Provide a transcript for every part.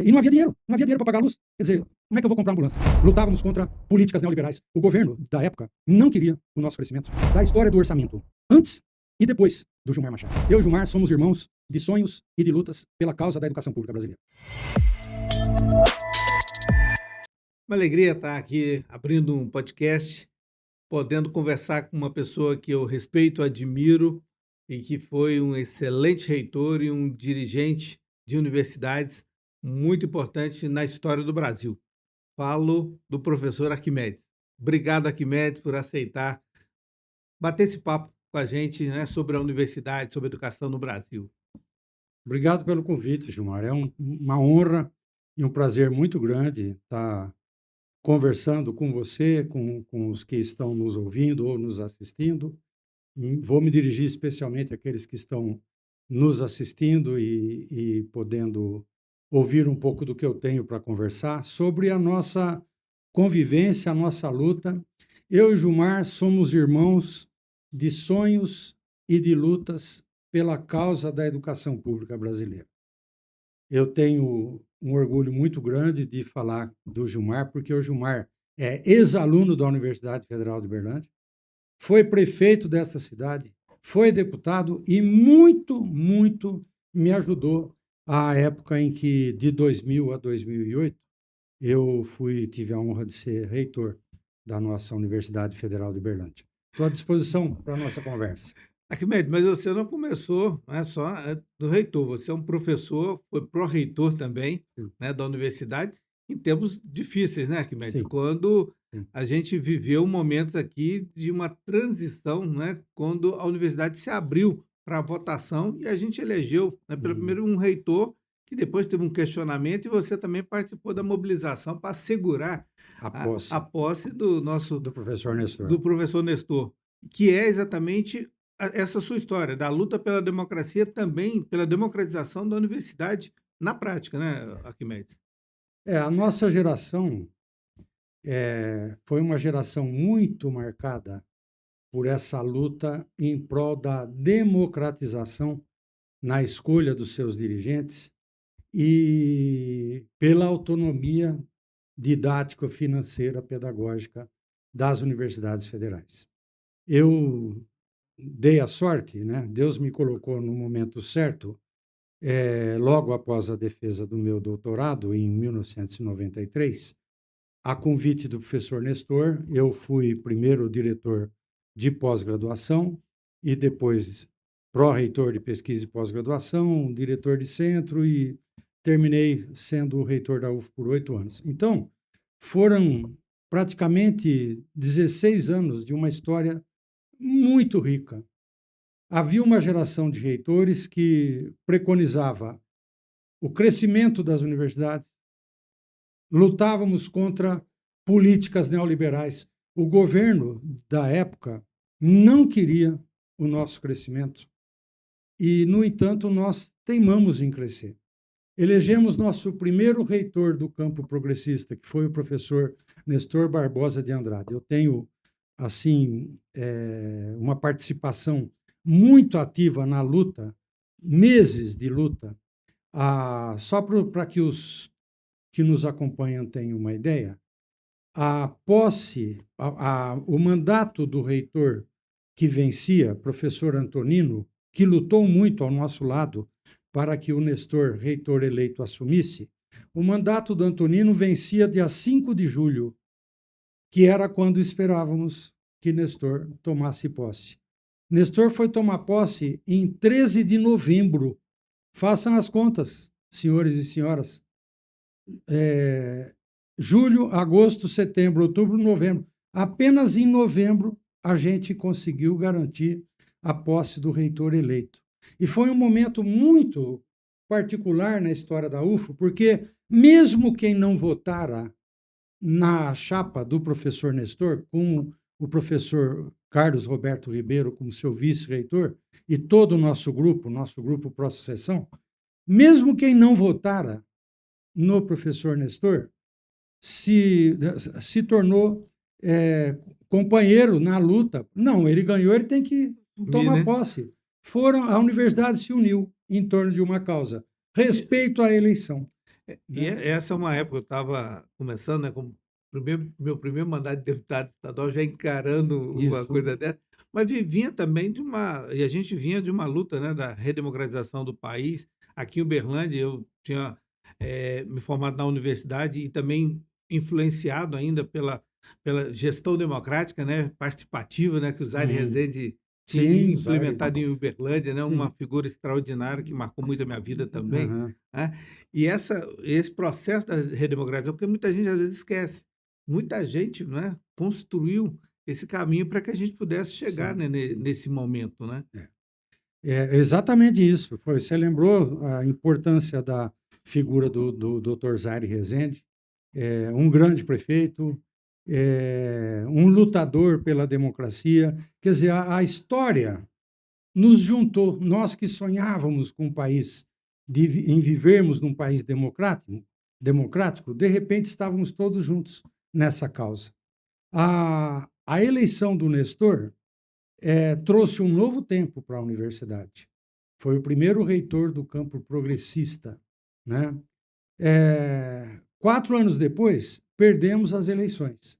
E não havia dinheiro para pagar a luz. Quer dizer, como é que eu vou comprar ambulância? Lutávamos contra políticas neoliberais. O governo da época não queria o nosso crescimento. Da história do orçamento, antes e depois do Gilmar Machado. Eu e o Gilmar somos irmãos de sonhos e de lutas pela causa da educação pública brasileira. Uma alegria estar aqui abrindo um podcast, podendo conversar com uma pessoa que eu respeito, admiro e que foi um excelente reitor e um dirigente de universidades muito importante na história do Brasil. Falo do professor Arquimedes. Obrigado, Arquimedes, por aceitar bater esse papo com a gente, né, sobre a universidade, sobre a educação no Brasil. Obrigado pelo convite, Gilmar. É uma honra e um prazer muito grande estar conversando com você, com os que estão nos ouvindo ou nos assistindo. Vou me dirigir especialmente àqueles que estão nos assistindo e podendo ouvir um pouco do que eu tenho para conversar sobre a nossa convivência, a nossa luta. Eu e Gilmar somos irmãos de sonhos e de lutas pela causa da educação pública brasileira. Eu tenho um orgulho muito grande de falar do Gilmar, porque o Gilmar é ex-aluno da Universidade Federal de Uberlândia, foi prefeito desta cidade, foi deputado e muito me ajudou à época em que, de 2000 a 2008, eu tive a honra de ser reitor da nossa Universidade Federal de Uberlândia. Estou à disposição para a nossa conversa. Arquimedes, mas você não começou, né, só do reitor, você é um professor, foi pró-reitor também, né, da universidade, em tempos difíceis, né, Arquimedes? Sim. Quando Sim. a gente viveu momentos aqui de uma transição, né, quando a universidade se abriu para a votação e a gente elegeu, né, pelo primeiro um reitor, que depois teve um questionamento, e você também participou da mobilização para assegurar a posse do professor Nestor. do professor Nestor, que é exatamente essa sua história da luta pela democracia, também pela democratização da universidade na prática, né, Arquimedes? A nossa geração foi uma geração muito marcada por essa luta em prol da democratização na escolha dos seus dirigentes e pela autonomia didática, financeira, pedagógica das universidades federais. Eu dei a sorte, né? Deus me colocou no momento certo, logo após a defesa do meu doutorado, em 1993, a convite do professor Nestor, eu fui primeiro diretor de pós-graduação e depois pró-reitor de pesquisa e pós-graduação, diretor de centro e terminei sendo o reitor da UF por 8 anos. Então, foram praticamente 16 anos de uma história muito rica. Havia uma geração de reitores que preconizava o crescimento das universidades, lutávamos contra políticas neoliberais. O governo da época não queria o nosso crescimento e, no entanto, nós teimamos em crescer. Elegemos nosso primeiro reitor do campo progressista, que foi o professor Nestor Barbosa de Andrade. Eu tenho, assim, uma participação muito ativa na luta, meses de luta. Só para que os que nos acompanham tenham uma ideia, o mandato do reitor que vencia, professor Antonino, que lutou muito ao nosso lado para que o Nestor, reitor eleito, assumisse, o mandato do Antonino vencia dia 5 de julho, que era quando esperávamos que Nestor tomasse posse. Nestor foi tomar posse em 13 de novembro. Façam as contas, senhores e senhoras. Julho, agosto, setembro, outubro, novembro. Apenas em novembro a gente conseguiu garantir a posse do reitor eleito. E foi um momento muito particular na história da UFO, porque mesmo quem não votara na chapa do professor Nestor, com o professor Carlos Roberto Ribeiro como seu vice-reitor, e todo o nosso grupo pró-sucessão, mesmo quem não votara no professor Nestor, se tornou companheiro na luta. Não, ele ganhou, ele tem que tomar posse. A universidade se uniu em torno de uma causa: respeito à eleição. né? Essa é uma época, eu estava começando, né, como meu primeiro mandato de deputado estadual, já encarando uma Isso. coisa dessa, mas vinha também e a gente vinha de uma luta, né, da redemocratização do país. Aqui em Uberlândia, eu tinha me formado na universidade e também influenciado ainda pela gestão democrática, né, participativa, né, que o Zaire Uhum. Rezende tinha Sim, Zaire. implementado em Uberlândia, né, uma Sim. figura extraordinária que marcou muito a minha vida também, Aham. né. E esse processo da redemocratização, porque muita gente às vezes esquece, muita gente, né, construiu esse caminho para que a gente pudesse chegar, Sim, né, sim. nesse momento, né. É. É exatamente isso. Você lembrou a importância da figura do Dr. Zaire Rezende, um grande prefeito, um lutador pela democracia. Quer dizer, a história nos juntou, nós que sonhávamos com um país, em vivermos num país democrático, de repente estávamos todos juntos nessa causa. A eleição do Nestor trouxe um novo tempo para a universidade. Foi o primeiro reitor do campo progressista, né? 4 anos depois, perdemos as eleições.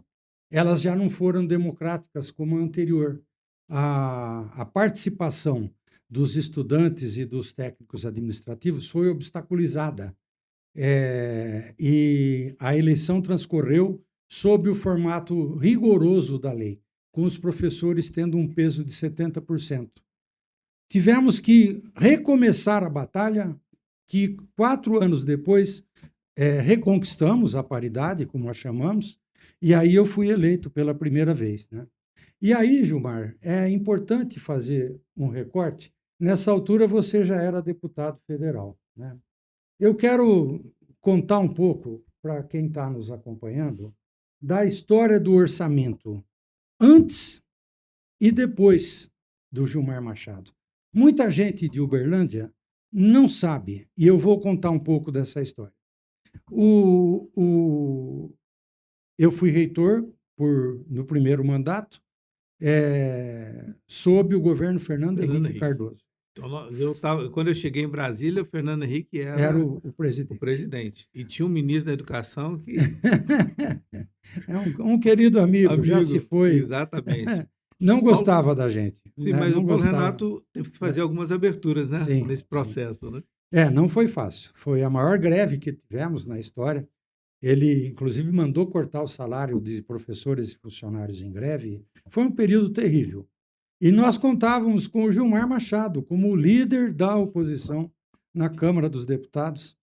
Elas já não foram democráticas como a anterior. A participação dos estudantes e dos técnicos administrativos foi obstaculizada. E a eleição transcorreu sob o formato rigoroso da lei, com os professores tendo um peso de 70%. Tivemos que recomeçar a batalha, que 4 anos depois reconquistamos a paridade, como a chamamos, e aí eu fui eleito pela primeira vez, né? E aí, Gilmar, é importante fazer um recorte. Nessa altura você já era deputado federal, né? Eu quero contar um pouco para quem está nos acompanhando da história do orçamento antes e depois do Gilmar Machado. Muita gente de Uberlândia não sabe, e eu vou contar um pouco dessa história. O, o, eu fui reitor no primeiro mandato, sob o governo Fernando Fernando Henrique Henrique. Cardoso. Então quando eu cheguei em Brasília, o Fernando Henrique Era era o o presidente. presidente, e tinha um ministro da educação que É um querido amigo, já se amigo, foi. exatamente. Não Paulo gostava da gente, Sim, né? mas o Não Paulo gostava. Renato teve que fazer É, algumas aberturas, né, sim, nesse sim. processo, né. Não foi fácil. Foi a maior greve que tivemos na história. Ele, inclusive, mandou cortar o salário de professores e funcionários em greve. Foi um período terrível. E nós contávamos com o Gilmar Machado como o líder da oposição na Câmara dos Deputados,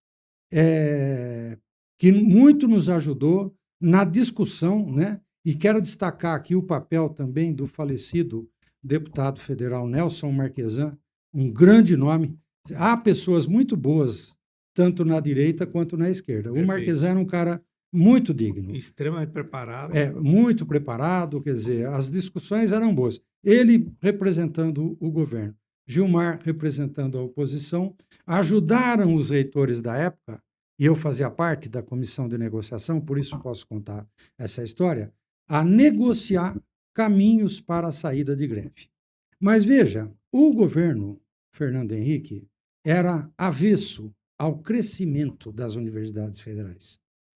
que muito nos ajudou na discussão, né? E quero destacar aqui o papel também do falecido deputado federal Nelson Marquesan, um grande nome. Há pessoas muito boas, tanto na direita quanto na esquerda. O Perfeito. Marquesan era um cara muito digno, Extremamente preparado. muito preparado, quer dizer, as discussões eram boas. Ele representando o governo, Gilmar representando a oposição, ajudaram os reitores da época, e eu fazia parte da comissão de negociação, por isso posso contar essa história, a negociar caminhos para a saída de greve. Mas veja, o governo Fernando Henrique era avesso ao crescimento das universidades federais.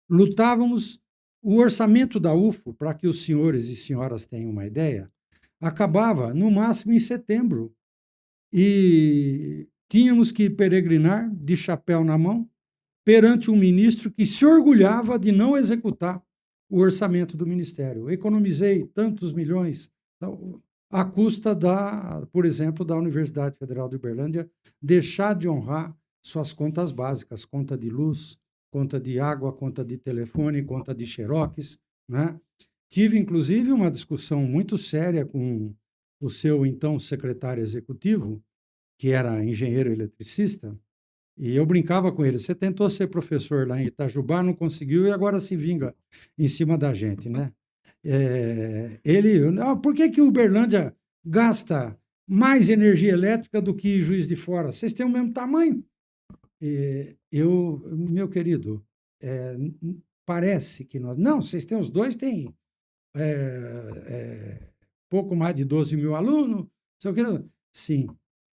Lutávamos. O orçamento da UFO, para que os senhores e senhoras tenham uma ideia, acabava no máximo em setembro. E tínhamos que peregrinar de chapéu na mão perante um ministro que se orgulhava de não executar o orçamento do ministério. Economizei tantos milhões à custa por exemplo, da Universidade Federal de Uberlândia deixar de honrar suas contas básicas, conta de luz, conta de água, conta de telefone, conta de xerox, né? Tive, inclusive, uma discussão muito séria com o seu então secretário executivo, que era engenheiro eletricista, e eu brincava com ele: você tentou ser professor lá em Itajubá, não conseguiu e agora se vinga em cima da gente, né? Não, por que que Uberlândia gasta mais energia elétrica do que Juiz de Fora? Vocês têm o mesmo tamanho? Meu querido, parece que nós. Não, vocês têm os dois, têm pouco mais de 12 mil alunos. Sei o que. Sim,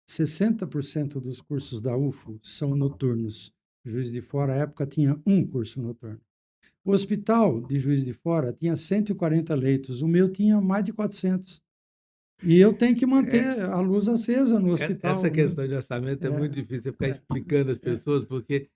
60% dos cursos da UFO são noturnos. Juiz de Fora, à época, tinha um curso noturno. O hospital de Juiz de Fora tinha 140 leitos, o meu tinha mais de 400. E eu tenho que manter a luz acesa no hospital, Essa né? questão de orçamento é muito difícil você ficar explicando às pessoas, porque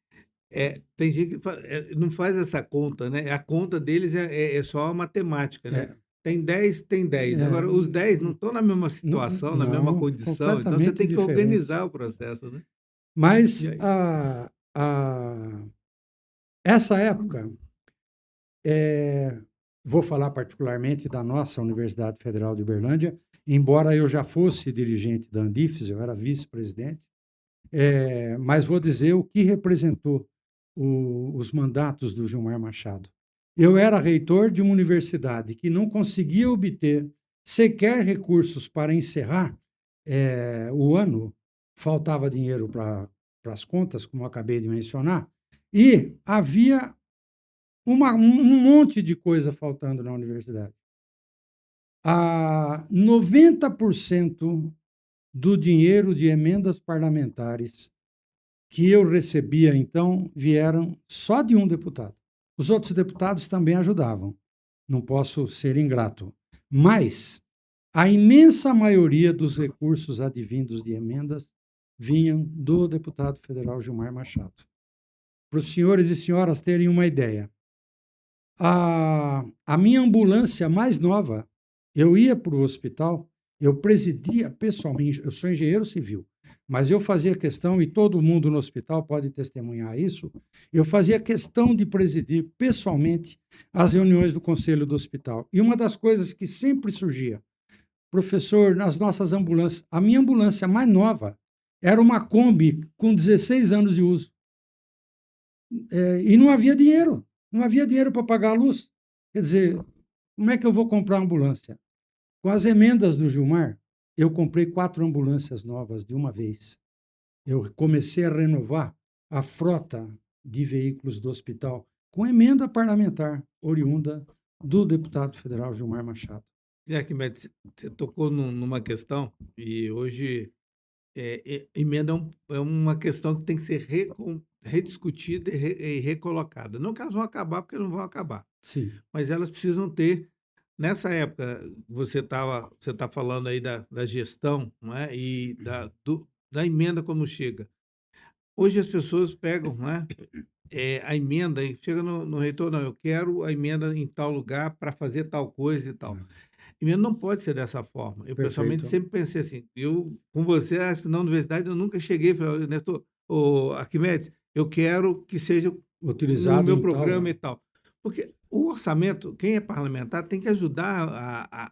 tem gente que não faz essa conta, né? A conta deles é só a matemática, né? É, Tem 10, tem 10. é, Agora, os 10 não estão na mesma situação, na mesma não, condição, então você completamente tem que diferente. organizar o processo, né? Mas E aí? essa época, vou falar particularmente da nossa Universidade Federal de Uberlândia, embora eu já fosse dirigente da Andifes, eu era vice-presidente, mas vou dizer o que representou os mandatos do Gilmar Machado. Eu era reitor de uma universidade que não conseguia obter sequer recursos para encerrar o ano, faltava dinheiro para as contas, como eu acabei de mencionar, e havia um monte de coisa faltando na universidade. 90% do dinheiro de emendas parlamentares que eu recebia, então, vieram só de um deputado. Os outros deputados também ajudavam, não posso ser ingrato. Mas a imensa maioria dos recursos advindos de emendas vinham do deputado federal Gilmar Machado. Para os senhores e senhoras terem uma ideia, a minha ambulância mais nova, eu ia para o hospital, eu presidia pessoalmente, eu sou engenheiro civil, mas eu fazia questão, e todo mundo no hospital pode testemunhar isso, eu fazia questão de presidir pessoalmente as reuniões do conselho do hospital. E uma das coisas que sempre surgia, professor, nas nossas ambulâncias, a minha ambulância mais nova era uma Kombi com 16 anos de uso. E não havia dinheiro. Não havia dinheiro para pagar a luz. Quer dizer, como é que eu vou comprar ambulância? Com as emendas do Gilmar, eu comprei 4 ambulâncias novas de uma vez. Eu comecei a renovar a frota de veículos do hospital com emenda parlamentar oriunda do deputado federal Gilmar Machado. E Arquimedes, você tocou numa questão, e hoje emenda é uma questão que tem que ser rediscutida e recolocada. Não que elas vão acabar, porque não vão acabar, Sim. mas elas precisam ter. Nessa época, você está falando aí da gestão, não é? E da emenda como chega. Hoje as pessoas pegam, não é? A emenda e chega no reitor, não, eu quero a emenda em tal lugar para fazer tal coisa e tal. Emenda não pode ser dessa forma. Eu, pessoalmente, Perfeito. sempre pensei assim, eu, com você, acho que na universidade eu nunca cheguei e falei, Neto, Arquimedes, eu quero que seja no Utilizado meu em tal. programa e tal. Porque o orçamento, quem é parlamentar, tem que ajudar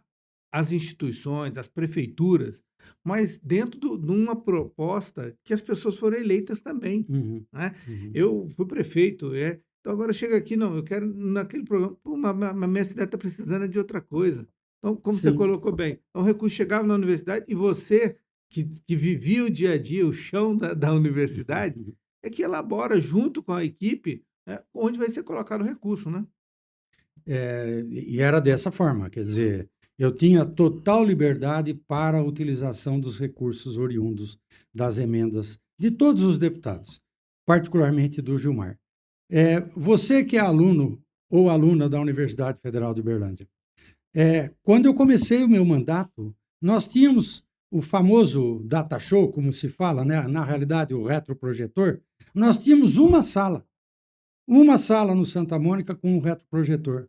as instituições, as prefeituras, mas dentro de uma proposta que as pessoas foram eleitas também. Uhum, Né? uhum. Eu fui prefeito, então agora chega aqui, não, eu quero naquele programa, pô, mas minha cidade está precisando de outra coisa. Então, como você Sim. colocou bem, o recurso chegava na universidade e você, que vivia o dia a dia, o chão da universidade, é que elabora junto com a equipe, né, onde vai ser colocado o recurso, né? E era dessa forma, quer dizer, eu tinha total liberdade para a utilização dos recursos oriundos das emendas de todos os deputados, particularmente do Gilmar. Você que é aluno ou aluna da Universidade Federal de Uberlândia, quando eu comecei o meu mandato, nós tínhamos o famoso data show, como se fala, né? Na realidade, o retroprojetor, nós tínhamos uma sala no Santa Mônica com um retroprojetor.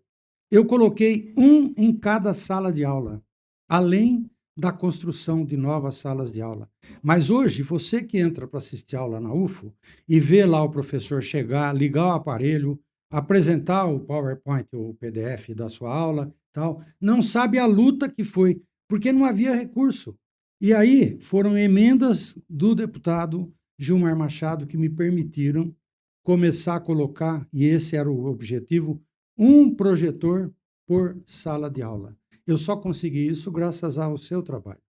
Eu coloquei um em cada sala de aula, além da construção de novas salas de aula. Mas hoje, você que entra para assistir aula na UFO e vê lá o professor chegar, ligar o aparelho, apresentar o PowerPoint ou o PDF da sua aula, tal, não sabe a luta que foi, porque não havia recurso. E aí foram emendas do deputado Gilmar Machado que me permitiram começar a colocar, e esse era o objetivo, um projetor por sala de aula. Eu só consegui isso graças ao seu trabalho.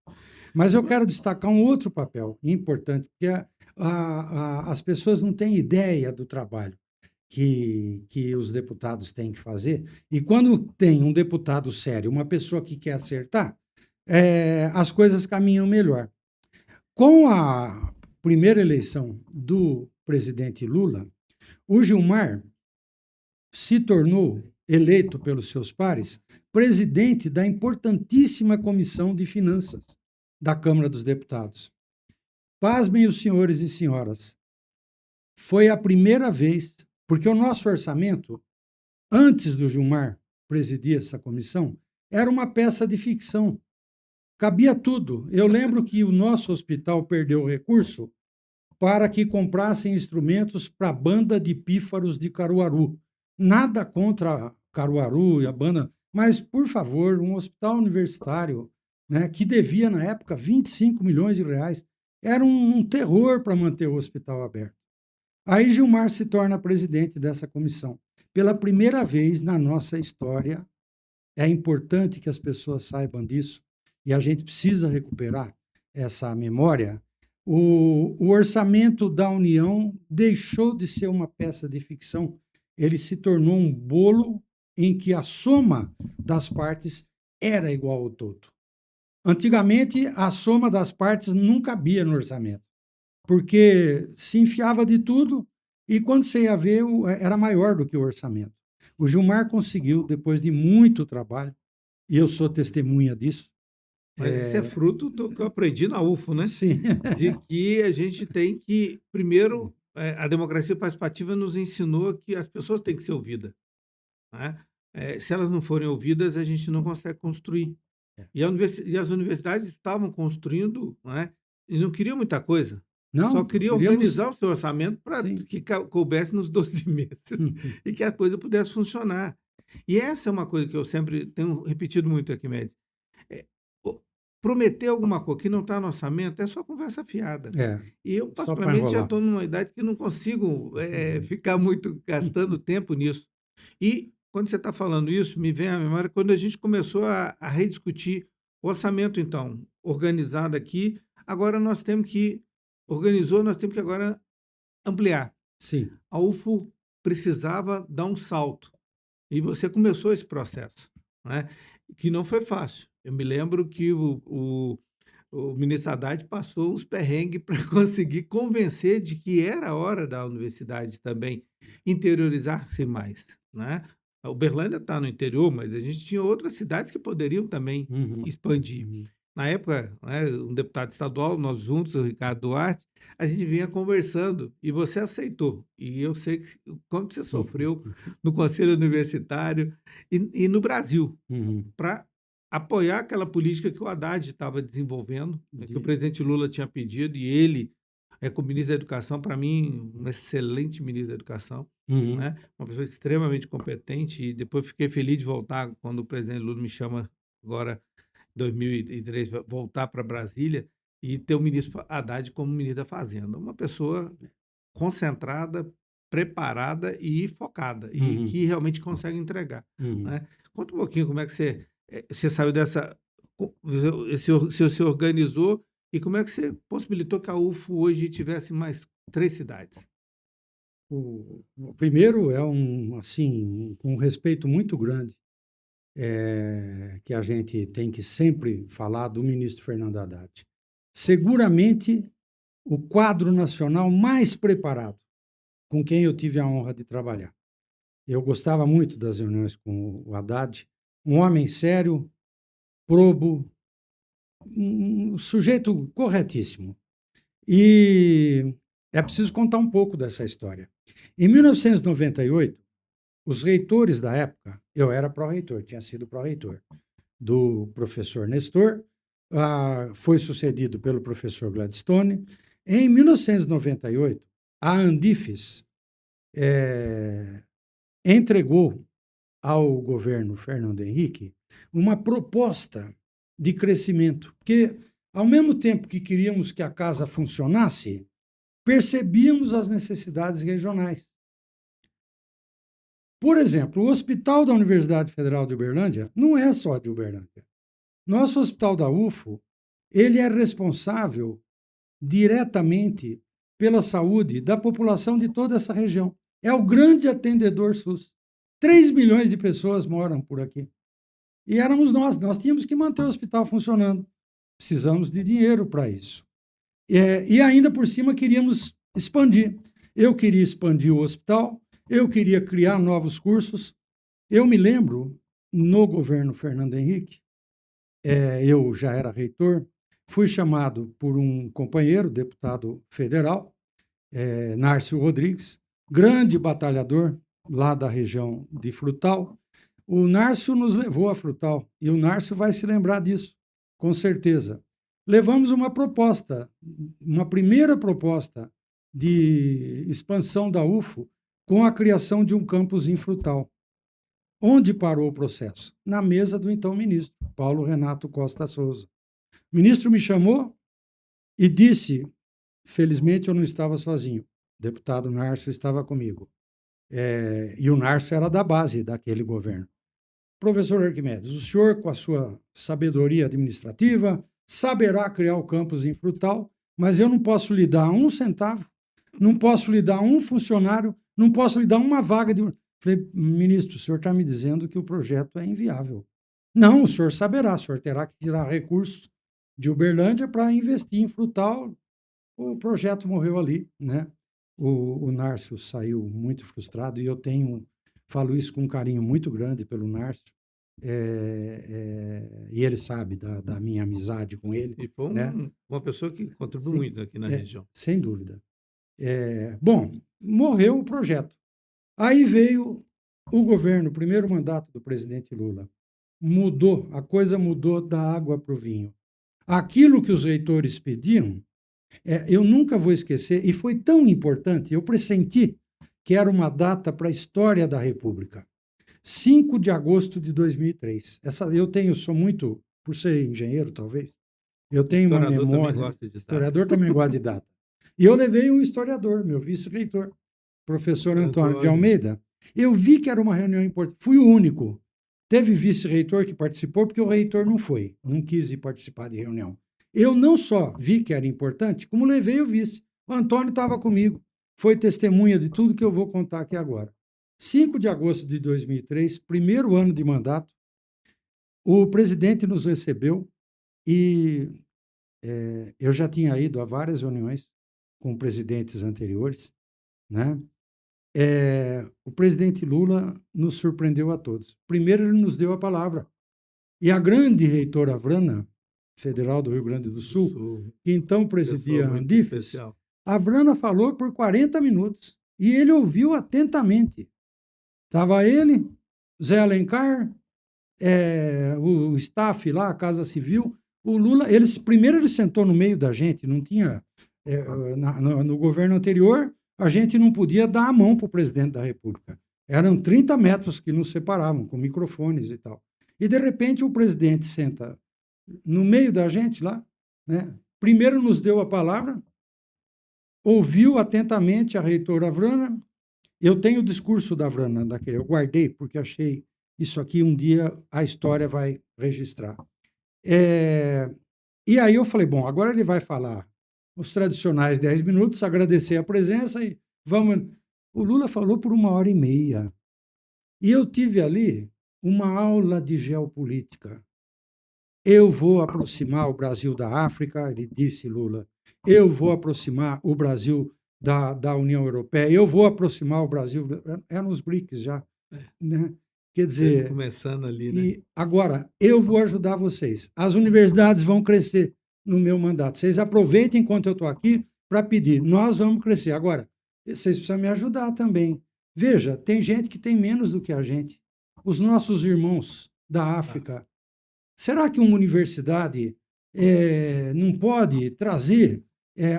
Mas eu quero destacar um outro papel importante, porque as pessoas não têm ideia do trabalho que os deputados têm que fazer. E quando tem um deputado sério, uma pessoa que quer acertar, as coisas caminham melhor. Com a primeira eleição do presidente Lula, O Gilmar se tornou, eleito pelos seus pares, presidente da importantíssima Comissão de Finanças da Câmara dos Deputados. Pasmem os senhores e senhoras, foi a primeira vez, porque o nosso orçamento, antes do Gilmar presidir essa comissão, era uma peça de ficção. Cabia tudo. Eu lembro que o nosso hospital perdeu recurso para que comprassem instrumentos para a banda de pífaros de Caruaru. Nada contra Caruaru e a banda, mas, por favor, um hospital universitário, né, que devia, na época, 25 milhões de reais, era um terror para manter o hospital aberto. Aí Gilmar se torna presidente dessa comissão. Pela primeira vez na nossa história, é importante que as pessoas saibam disso, e a gente precisa recuperar essa memória. O orçamento da União deixou de ser uma peça de ficção, ele se tornou um bolo em que a soma das partes era igual ao todo. Antigamente, a soma das partes não cabia no orçamento, porque se enfiava de tudo e quando você ia ver, era maior do que o orçamento. O Gilmar conseguiu, depois de muito trabalho, e eu sou testemunha disso. Mas isso é fruto do que eu aprendi na UFO, né? Sim. De que a gente tem que, primeiro, a democracia participativa nos ensinou que as pessoas têm que ser ouvidas, né? Se elas não forem ouvidas, a gente não consegue construir. E as universidades estavam construindo, né? E não queriam muita coisa. Não, Só queriam organizar o seu orçamento para que coubesse nos 12 meses e que a coisa pudesse funcionar. E essa é uma coisa que eu sempre tenho repetido muito aqui, Médici. Prometer alguma coisa que não está no orçamento é só conversa fiada. E eu, particularmente, já estou numa idade que não consigo ficar muito gastando tempo nisso. E, quando você está falando isso, me vem à memória quando a gente começou a rediscutir o orçamento, então, organizado aqui. Agora nós temos que agora ampliar. Sim. A UFO precisava dar um salto. E você começou esse processo, né? Que não foi fácil. Eu me lembro que o ministro Haddad passou uns perrengues para conseguir convencer de que era a hora da universidade também interiorizar-se mais, né? A Uberlândia está no interior, mas a gente tinha outras cidades que poderiam também expandir. Na época, né, um deputado estadual, nós juntos, o Ricardo Duarte, a gente vinha conversando e você aceitou. E eu sei como você sofreu no Conselho Universitário e no Brasil para apoiar aquela política que o Haddad estava desenvolvendo, que o presidente Lula tinha pedido, e ele, como ministro da Educação, para mim, um excelente ministro da Educação, né? Uma pessoa extremamente competente, e depois fiquei feliz de voltar, quando o presidente Lula me chama agora, em 2003, para voltar para Brasília, e ter o ministro Haddad como ministro da Fazenda. Uma pessoa concentrada, preparada e focada, e que realmente consegue entregar, né? Conta um pouquinho como é que você saiu dessa... Você se organizou e como é que você possibilitou que a UFO hoje tivesse mais 3 cidades? O primeiro é assim, com um respeito muito grande que a gente tem que sempre falar do ministro Fernando Haddad. Seguramente o quadro nacional mais preparado com quem eu tive a honra de trabalhar. Eu gostava muito das reuniões com o Haddad, um homem sério, probo, um sujeito corretíssimo. E é preciso contar um pouco dessa história. Em 1998, os reitores da época, eu era pró-reitor, tinha sido pró-reitor, do professor Nestor, foi sucedido pelo professor Gladstone. Em 1998, a Andifes entregou ao governo Fernando Henrique uma proposta de crescimento, porque, ao mesmo tempo que queríamos que a casa funcionasse, percebíamos as necessidades regionais. Por exemplo, o Hospital da Universidade Federal de Uberlândia não é só de Uberlândia. Nosso Hospital da UFO, ele é responsável diretamente pela saúde da população de toda essa região. É o grande atendedor SUS. 3 milhões de pessoas moram por aqui. E éramos nós tínhamos que manter o hospital funcionando. Precisamos de dinheiro para isso. E ainda por cima queríamos expandir. eu queria expandir o hospital, eu queria criar novos cursos. Eu me lembro, no governo Fernando Henrique, eu já era reitor, fui chamado por um companheiro, deputado federal, Nárcio Rodrigues, grande batalhador lá da região de Frutal. O Nárcio nos levou a Frutal, e o Nárcio vai se lembrar disso, com certeza. Levamos uma proposta, uma primeira proposta de expansão da UFO com a criação de um campus em Frutal. Onde parou o processo? Na mesa do então ministro, Paulo Renato Costa Souza. O ministro me chamou e disse, felizmente eu não estava sozinho, o deputado Nárcio estava comigo, e o Nárcio era da base daquele governo. Professor Arquimedes, o senhor, com a sua sabedoria administrativa, saberá criar o campus em Frutal, mas eu não posso lhe dar um centavo, não posso lhe dar um funcionário, não posso lhe dar uma vaga de... Falei, ministro, o senhor está me dizendo que o projeto é inviável. Não, o senhor saberá, o senhor terá que tirar recursos de Uberlândia para investir em Frutal. O projeto morreu ali, né? O Nárcio saiu muito frustrado e eu falo isso com um carinho muito grande pelo Nárcio, e ele sabe da minha amizade com ele. E foi né? uma pessoa que contribuiu muito aqui na região. Sem dúvida. Bom, morreu o projeto. Aí veio o governo, o primeiro mandato do presidente Lula. A coisa mudou da água para o vinho. Aquilo que os reitores pediam, eu nunca vou esquecer, e foi tão importante, eu pressenti que era uma data para a história da República. 5 de agosto de 2003. Sou muito, por ser engenheiro talvez, eu tenho uma memória. Historiador também gosta de data. E eu levei um historiador, meu vice-reitor, professor Antônio de Almeida. Eu vi que era uma reunião importante. Fui o único. Teve vice-reitor que participou, porque o reitor não quis ir participar de reunião. Eu não só vi que era importante, como levei o vice. O Antônio estava comigo. Foi testemunha de tudo que eu vou contar aqui agora. 5 de agosto de 2003, primeiro ano de mandato, o presidente nos recebeu e eu já tinha ido a várias reuniões com presidentes anteriores, né? O presidente Lula nos surpreendeu a todos. Primeiro, ele nos deu a palavra. E a grande reitora Vrana, federal do Rio Grande do Sul, que então presidia a Andifes, a Vrana falou por 40 minutos e ele ouviu atentamente. Estava ele, Zé Alencar, o staff lá, a Casa Civil, o Lula. Primeiro ele sentou no meio da gente, não tinha... no governo anterior, a gente não podia dar a mão para o presidente da República. Eram 30 metros que nos separavam, com microfones e tal. E, de repente, o presidente senta no meio da gente lá, né? Primeiro nos deu a palavra, ouviu atentamente a reitora Vrana. Eu tenho o discurso da Vrana, eu guardei, porque achei isso aqui um dia a história vai registrar. E aí eu falei, bom, agora ele vai falar os tradicionais 10 minutos, agradecer a presença e vamos... O Lula falou por 1h30. E eu tive ali uma aula de geopolítica. Eu vou aproximar o Brasil da África, ele disse, Lula. Eu vou aproximar o Brasil da União Europeia. Eu vou aproximar o Brasil... Eram os BRICS já. Né? Quer dizer... Começando ali, né? E agora, eu vou ajudar vocês. As universidades vão crescer no meu mandato. Vocês aproveitem enquanto eu estou aqui para pedir. Nós vamos crescer. Agora, vocês precisam me ajudar também. Veja, tem gente que tem menos do que a gente. Os nossos irmãos da África. Será que uma universidade não pode trazer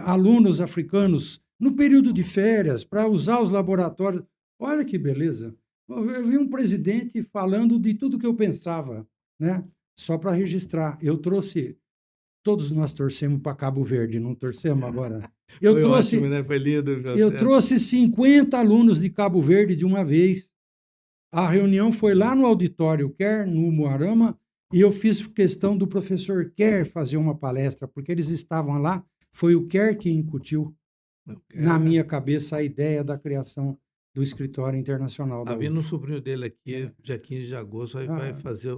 alunos africanos no período de férias para usar os laboratórios? Olha que beleza. Eu vi um presidente falando de tudo que eu pensava, né? Só para registrar. Eu trouxe... Todos nós torcemos para Cabo Verde, não torcemos agora? Foi ótimo, né? Foi lindo. Eu trouxe 50 alunos de Cabo Verde de uma vez. A reunião foi lá no auditório Quer, no Umuarama, e eu fiz questão do professor Quer fazer uma palestra, porque eles estavam lá. Foi o Quer que incutiu na minha cabeça a ideia da criação do Escritório Internacional da Havia um UF. sobrinho dele aqui, dia 15 de agosto, vai fazer...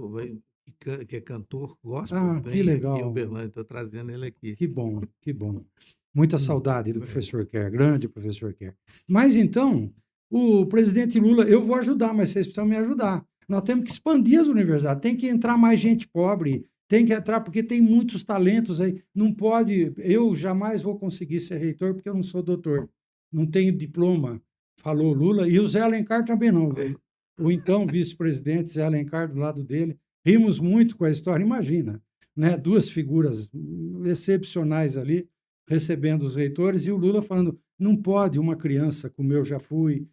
que é cantor gospel, que legal. aqui em Uberlândia, estou trazendo ele aqui. Que bom, que bom. Muita saudade do professor Kerr, grande professor Kerr. Mas então, o presidente Lula, eu vou ajudar, mas vocês precisam me ajudar. Nós temos que expandir as universidades, tem que entrar mais gente pobre, tem que entrar, porque tem muitos talentos aí. Não pode, eu jamais vou conseguir ser reitor, porque eu não sou doutor, não tenho diploma, falou Lula, e o Zé Alencar também não. O então vice-presidente Zé Alencar do lado dele, rimos muito com a história, imagina, né? Duas figuras excepcionais ali, recebendo os reitores, e o Lula falando, não pode uma criança, como eu já fui,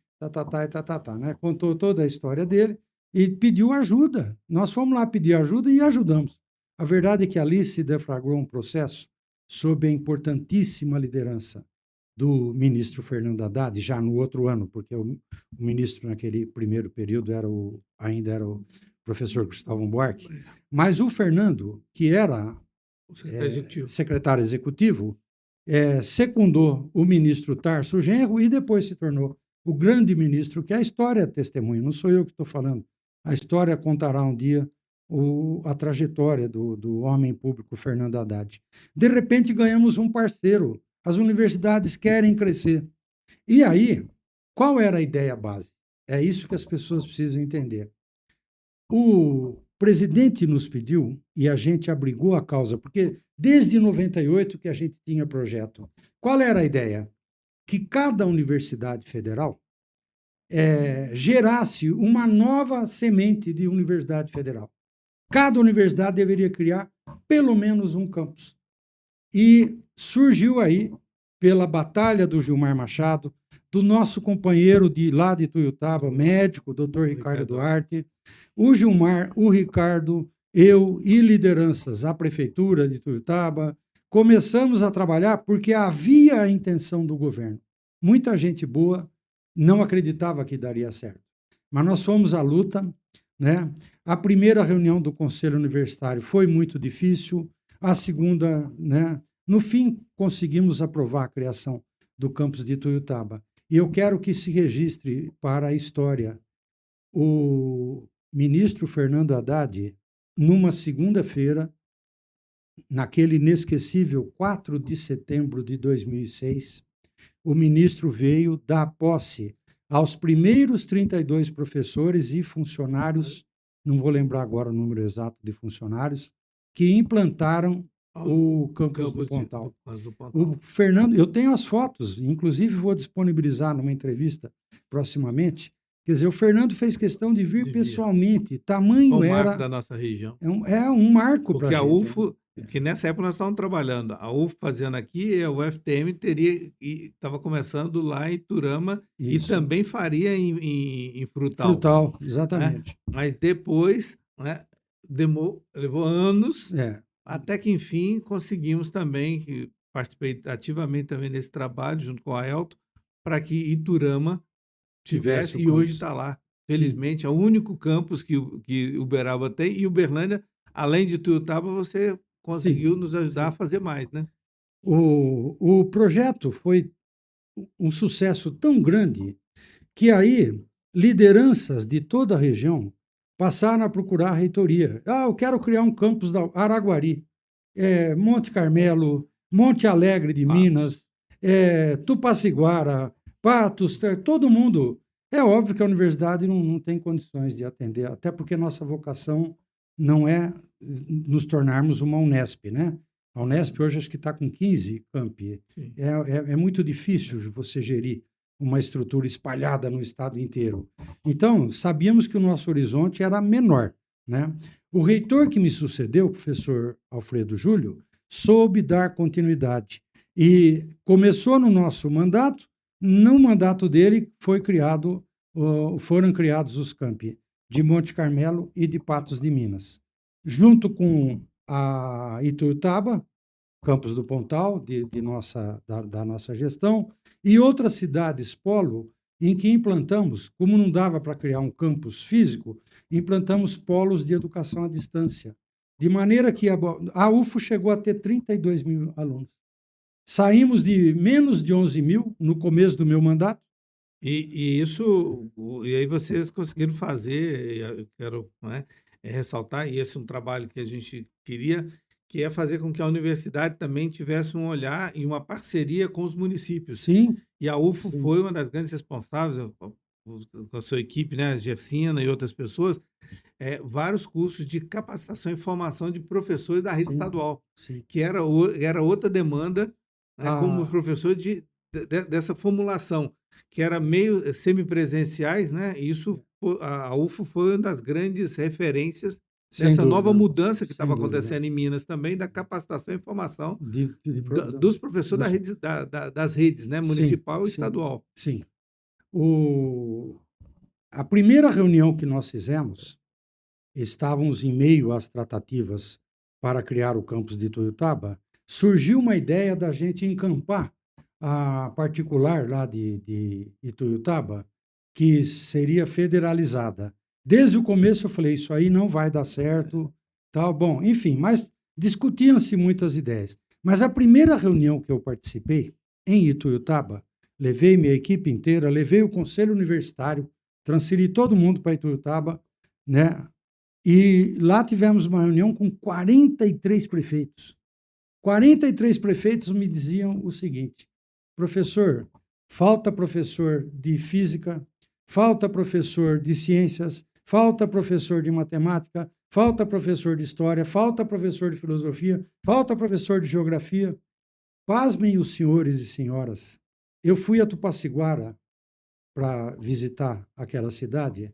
né? Contou toda a história dele e pediu ajuda. Nós fomos lá pedir ajuda e ajudamos. A verdade é que ali se deflagrou um processo sob a importantíssima liderança do ministro Fernando Haddad, já no outro ano, porque o ministro naquele primeiro período ainda era o professor Gustavo Buarque, mas o Fernando, que era secretário executivo, secundou o ministro Tarso Genro e depois se tornou o grande ministro, que a história testemunha, não sou eu que estou falando, a história contará um dia a trajetória do homem público Fernando Haddad. De repente ganhamos um parceiro, as universidades querem crescer. E aí, qual era a ideia base? É isso que as pessoas precisam entender. O presidente nos pediu, e a gente abrigou a causa, porque desde 98 que a gente tinha projeto. Qual era a ideia? Que cada universidade federal gerasse uma nova semente de universidade federal. Cada universidade deveria criar pelo menos um campus. E surgiu aí, pela batalha do Gilmar Machado, do nosso companheiro lá de Tuiutaba, médico, doutor Ricardo Duarte, o Gilmar, o Ricardo, eu e lideranças, a prefeitura de Tuiutaba, começamos a trabalhar porque havia a intenção do governo. Muita gente boa não acreditava que daria certo. Mas nós fomos à luta, né? A primeira reunião do Conselho Universitário foi muito difícil, a segunda, né? No fim, conseguimos aprovar a criação do campus de Tuiutaba. E eu quero que se registre para a história. O ministro Fernando Haddad, numa segunda-feira, naquele inesquecível 4 de setembro de 2006, o ministro veio dar posse aos primeiros 32 professores e funcionários, não vou lembrar agora o número exato de funcionários, que implantaram o campus do Pontal. O Fernando, eu tenho as fotos, inclusive vou disponibilizar numa entrevista proximamente. Quer dizer, o Fernando fez questão de vir pessoalmente. Tamanho era. Um marco da nossa região. É um marco para a gente. Porque a UFO, porque nessa época nós estávamos trabalhando, a UFO fazendo aqui, a UFTM estava começando lá em Turama. Isso. E também faria em Frutal. Frutal, exatamente. Né? Mas depois, né, levou anos. Até que, enfim, conseguimos também, que participei ativamente também nesse trabalho, junto com a Elton, para que Iturama tivesse, e hoje está lá. Felizmente, é o único campus que Uberaba tem, e Uberlândia, além de Tuiutaba, você conseguiu nos ajudar a fazer mais, né? O projeto foi um sucesso tão grande que aí lideranças de toda a região passaram a procurar a reitoria. Eu quero criar um campus da Araguari, Monte Carmelo, Monte Alegre de Minas, Tupaciguara, Patos, todo mundo. É óbvio que a universidade não tem condições de atender, até porque nossa vocação não é nos tornarmos uma Unesp, né? A Unesp hoje acho que está com 15 campi. É muito difícil você gerir uma estrutura espalhada no estado inteiro. Então, sabíamos que o nosso horizonte era menor, né? O reitor que me sucedeu, o professor Alfredo Júlio, soube dar continuidade. E começou no nosso mandato, no mandato dele foram criados os campi de Monte Carmelo e de Patos de Minas. Junto com a Ituiutaba, campus do Pontal, da nossa gestão, e outras cidades polo, em que implantamos, como não dava para criar um campus físico, implantamos polos de educação à distância, de maneira que a UFO chegou a ter 32 mil alunos. Saímos de menos de 11 mil no começo do meu mandato. E aí vocês conseguiram fazer, eu quero, né, ressaltar, e esse é um trabalho que a gente queria, que é fazer com que a universidade também tivesse um olhar e uma parceria com os municípios. Sim, E a UFO sim, foi uma das grandes responsáveis, com a sua equipe, né, a Gersina e outras pessoas, vários cursos de capacitação e formação de professores da rede sim, estadual, sim. que era outra demanda, né, como Ah, professor dessa formulação, que era meio semipresenciais, né? E isso, a UFO foi uma das grandes referências sem dessa nova dúvida, mudança que sem estava dúvida. acontecendo em Minas também, da capacitação e formação De dos professores dos, das redes, né, sim, municipal e sim, estadual. sim. O, a primeira reunião que nós fizemos, estávamos em meio às tratativas para criar o campus de Ituiutaba, surgiu uma ideia da gente encampar a particular lá de Ituiutaba, que seria federalizada. Desde o começo eu falei, isso aí não vai dar certo, tal. Bom, enfim, mas discutiam-se muitas ideias. Mas a primeira reunião que eu participei, em Ituiutaba, levei minha equipe inteira, levei o conselho universitário, transferi todo mundo para Ituiutaba, né? E lá tivemos uma reunião com 43 prefeitos. 43 prefeitos me diziam o seguinte: professor, falta professor de física, falta professor de ciências, falta professor de matemática, falta professor de história, falta professor de filosofia, falta professor de geografia. Pasmem os senhores e senhoras, eu fui a Tupaciguara para visitar aquela cidade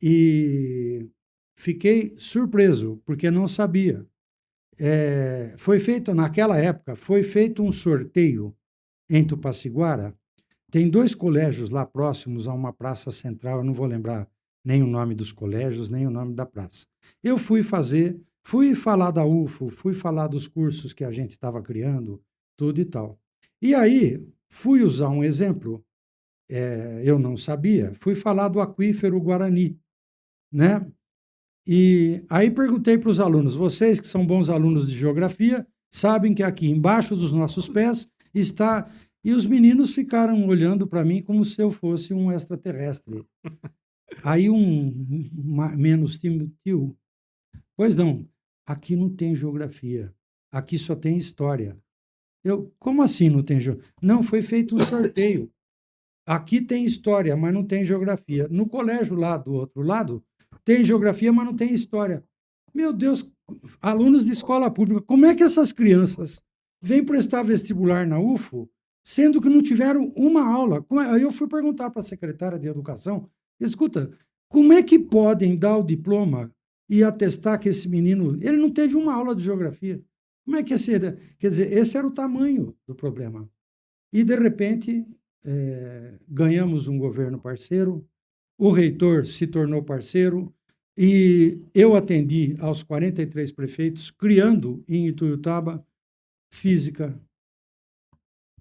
e fiquei surpreso, porque não sabia. Foi feito, naquela época, foi feito um sorteio em Tupaciguara. Tem dois colégios lá próximos a uma praça central, eu não vou lembrar nem o nome dos colégios, nem o nome da praça. Eu fui falar da UFO, fui falar dos cursos que a gente estava criando, tudo e tal. E aí, fui usar um exemplo, eu não sabia, fui falar do aquífero Guarani, né? E aí perguntei para os alunos: vocês que são bons alunos de geografia, sabem que aqui embaixo dos nossos pés está. E os meninos ficaram olhando para mim como se eu fosse um extraterrestre. Aí menos tímido, pois não, aqui não tem geografia, aqui só tem história. Eu, como assim não tem geografia? Não, foi feito um sorteio. Aqui tem história, mas não tem geografia. No colégio lá do outro lado, tem geografia, mas não tem história. Meu Deus, alunos de escola pública, como é que essas crianças vêm prestar vestibular na UFO, sendo que não tiveram uma aula? Aí eu fui perguntar para a secretária de Educação, escuta, como é que podem dar o diploma e atestar que esse menino, ele não teve uma aula de geografia? Como é que quer dizer, esse era o tamanho do problema. E, de repente, ganhamos um governo parceiro, o reitor se tornou parceiro, e eu atendi aos 43 prefeitos, criando em Ituiutaba física,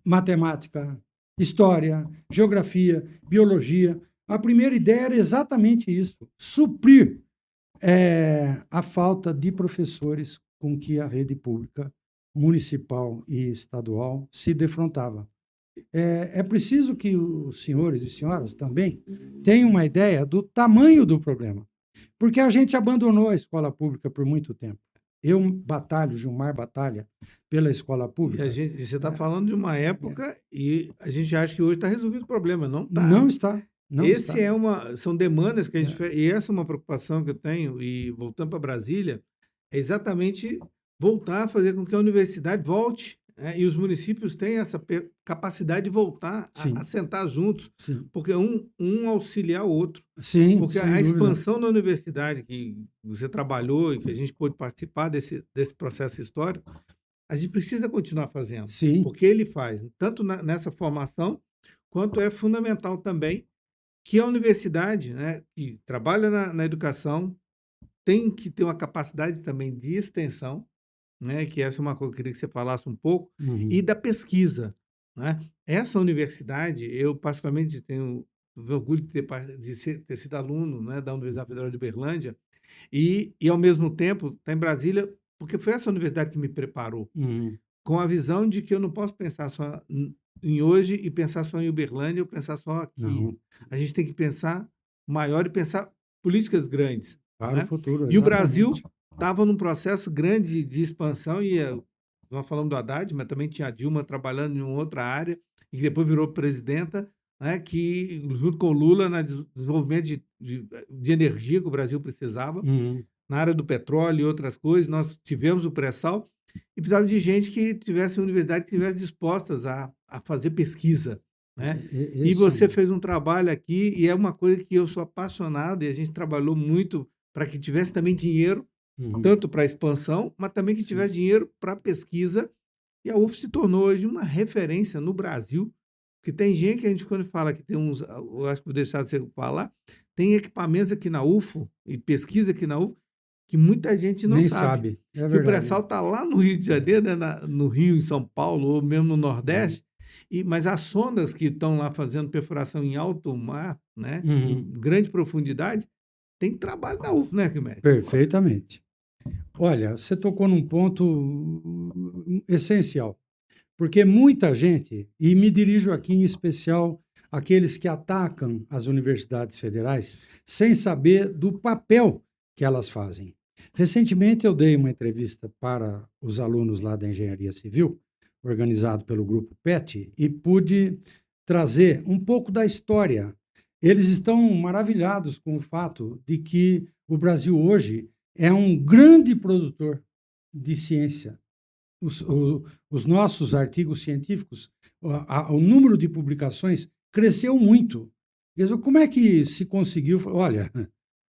matemática, história, geografia, biologia. A primeira ideia era exatamente isso: suprir a falta de professores com que a rede pública, municipal e estadual se defrontava. É preciso que os senhores e senhoras também tenham uma ideia do tamanho do problema, porque a gente abandonou a escola pública por muito tempo. Eu batalho, Gilmar batalha pela escola E pública. você está falando de uma época e a gente acha que hoje está resolvido o problema. Não está. Não está, não está. São demandas que a gente É, fez, e essa é uma preocupação que eu tenho, e voltando para Brasília, é exatamente voltar a fazer com que a universidade volte, né, e os municípios tenham essa capacidade de voltar a sim, sentar juntos, sim, porque um auxiliar o outro. sim, Porque sem a dúvida. expansão da universidade que você trabalhou e que a gente pôde participar desse processo histórico, a gente precisa continuar fazendo, Sim, porque ele faz, tanto nessa formação, quanto é fundamental também que a universidade, né, que trabalha na educação, tem que ter uma capacidade também de extensão, né, que essa é uma coisa que eu queria que você falasse um pouco, e uhum, da pesquisa, né? Essa universidade, eu particularmente tenho orgulho de ter sido aluno, né, da Universidade Federal de Uberlândia, e ao mesmo tempo está em Brasília, porque foi essa universidade que me preparou, uhum. com a visão de que eu não posso pensar só em hoje e pensar só em Uberlândia ou pensar só aqui. Não, A gente tem que pensar maior e pensar políticas grandes, para o né? futuro, E o Brasil exatamente. estava num processo grande de expansão e nós falamos do Haddad, mas também tinha a Dilma trabalhando em uma outra área e que depois virou presidenta, né, que junto com o Lula no desenvolvimento de energia que o Brasil precisava, na área do petróleo e outras coisas, nós tivemos o pré-sal e precisava de gente que tivesse universidade, que estivesse dispostas a fazer pesquisa, né? E você fez um trabalho aqui e é uma coisa que eu sou apaixonado e a gente trabalhou muito para que tivesse também dinheiro, tanto para a expansão, mas também que tivesse dinheiro para pesquisa. E a UF se tornou hoje uma referência no Brasil, porque tem gente que a gente, quando fala que tem uns, eu acho que vou deixar você falar, tem equipamentos aqui na UFO e pesquisa aqui na UFO que muita gente não Nem sabe. sabe. É Que o verdade. pré-sal está lá no Rio de Janeiro, né, no Rio, em São Paulo, ou mesmo no Nordeste, mas as sondas que estão lá fazendo perfuração em alto mar, né, em grande profundidade, tem trabalho da UFO, né, Arquimedes? Perfeitamente. Olha, você tocou num ponto essencial, porque muita gente, e me dirijo aqui em especial àqueles que atacam as universidades federais, sem saber do papel que elas fazem. Recentemente eu dei uma entrevista para os alunos lá da Engenharia Civil, organizado pelo Grupo PET, e pude trazer um pouco da história. Eles estão maravilhados com o fato de que o Brasil hoje é um grande produtor de ciência. Os nossos artigos científicos, o número de publicações cresceu muito. Como é que se conseguiu? Olha,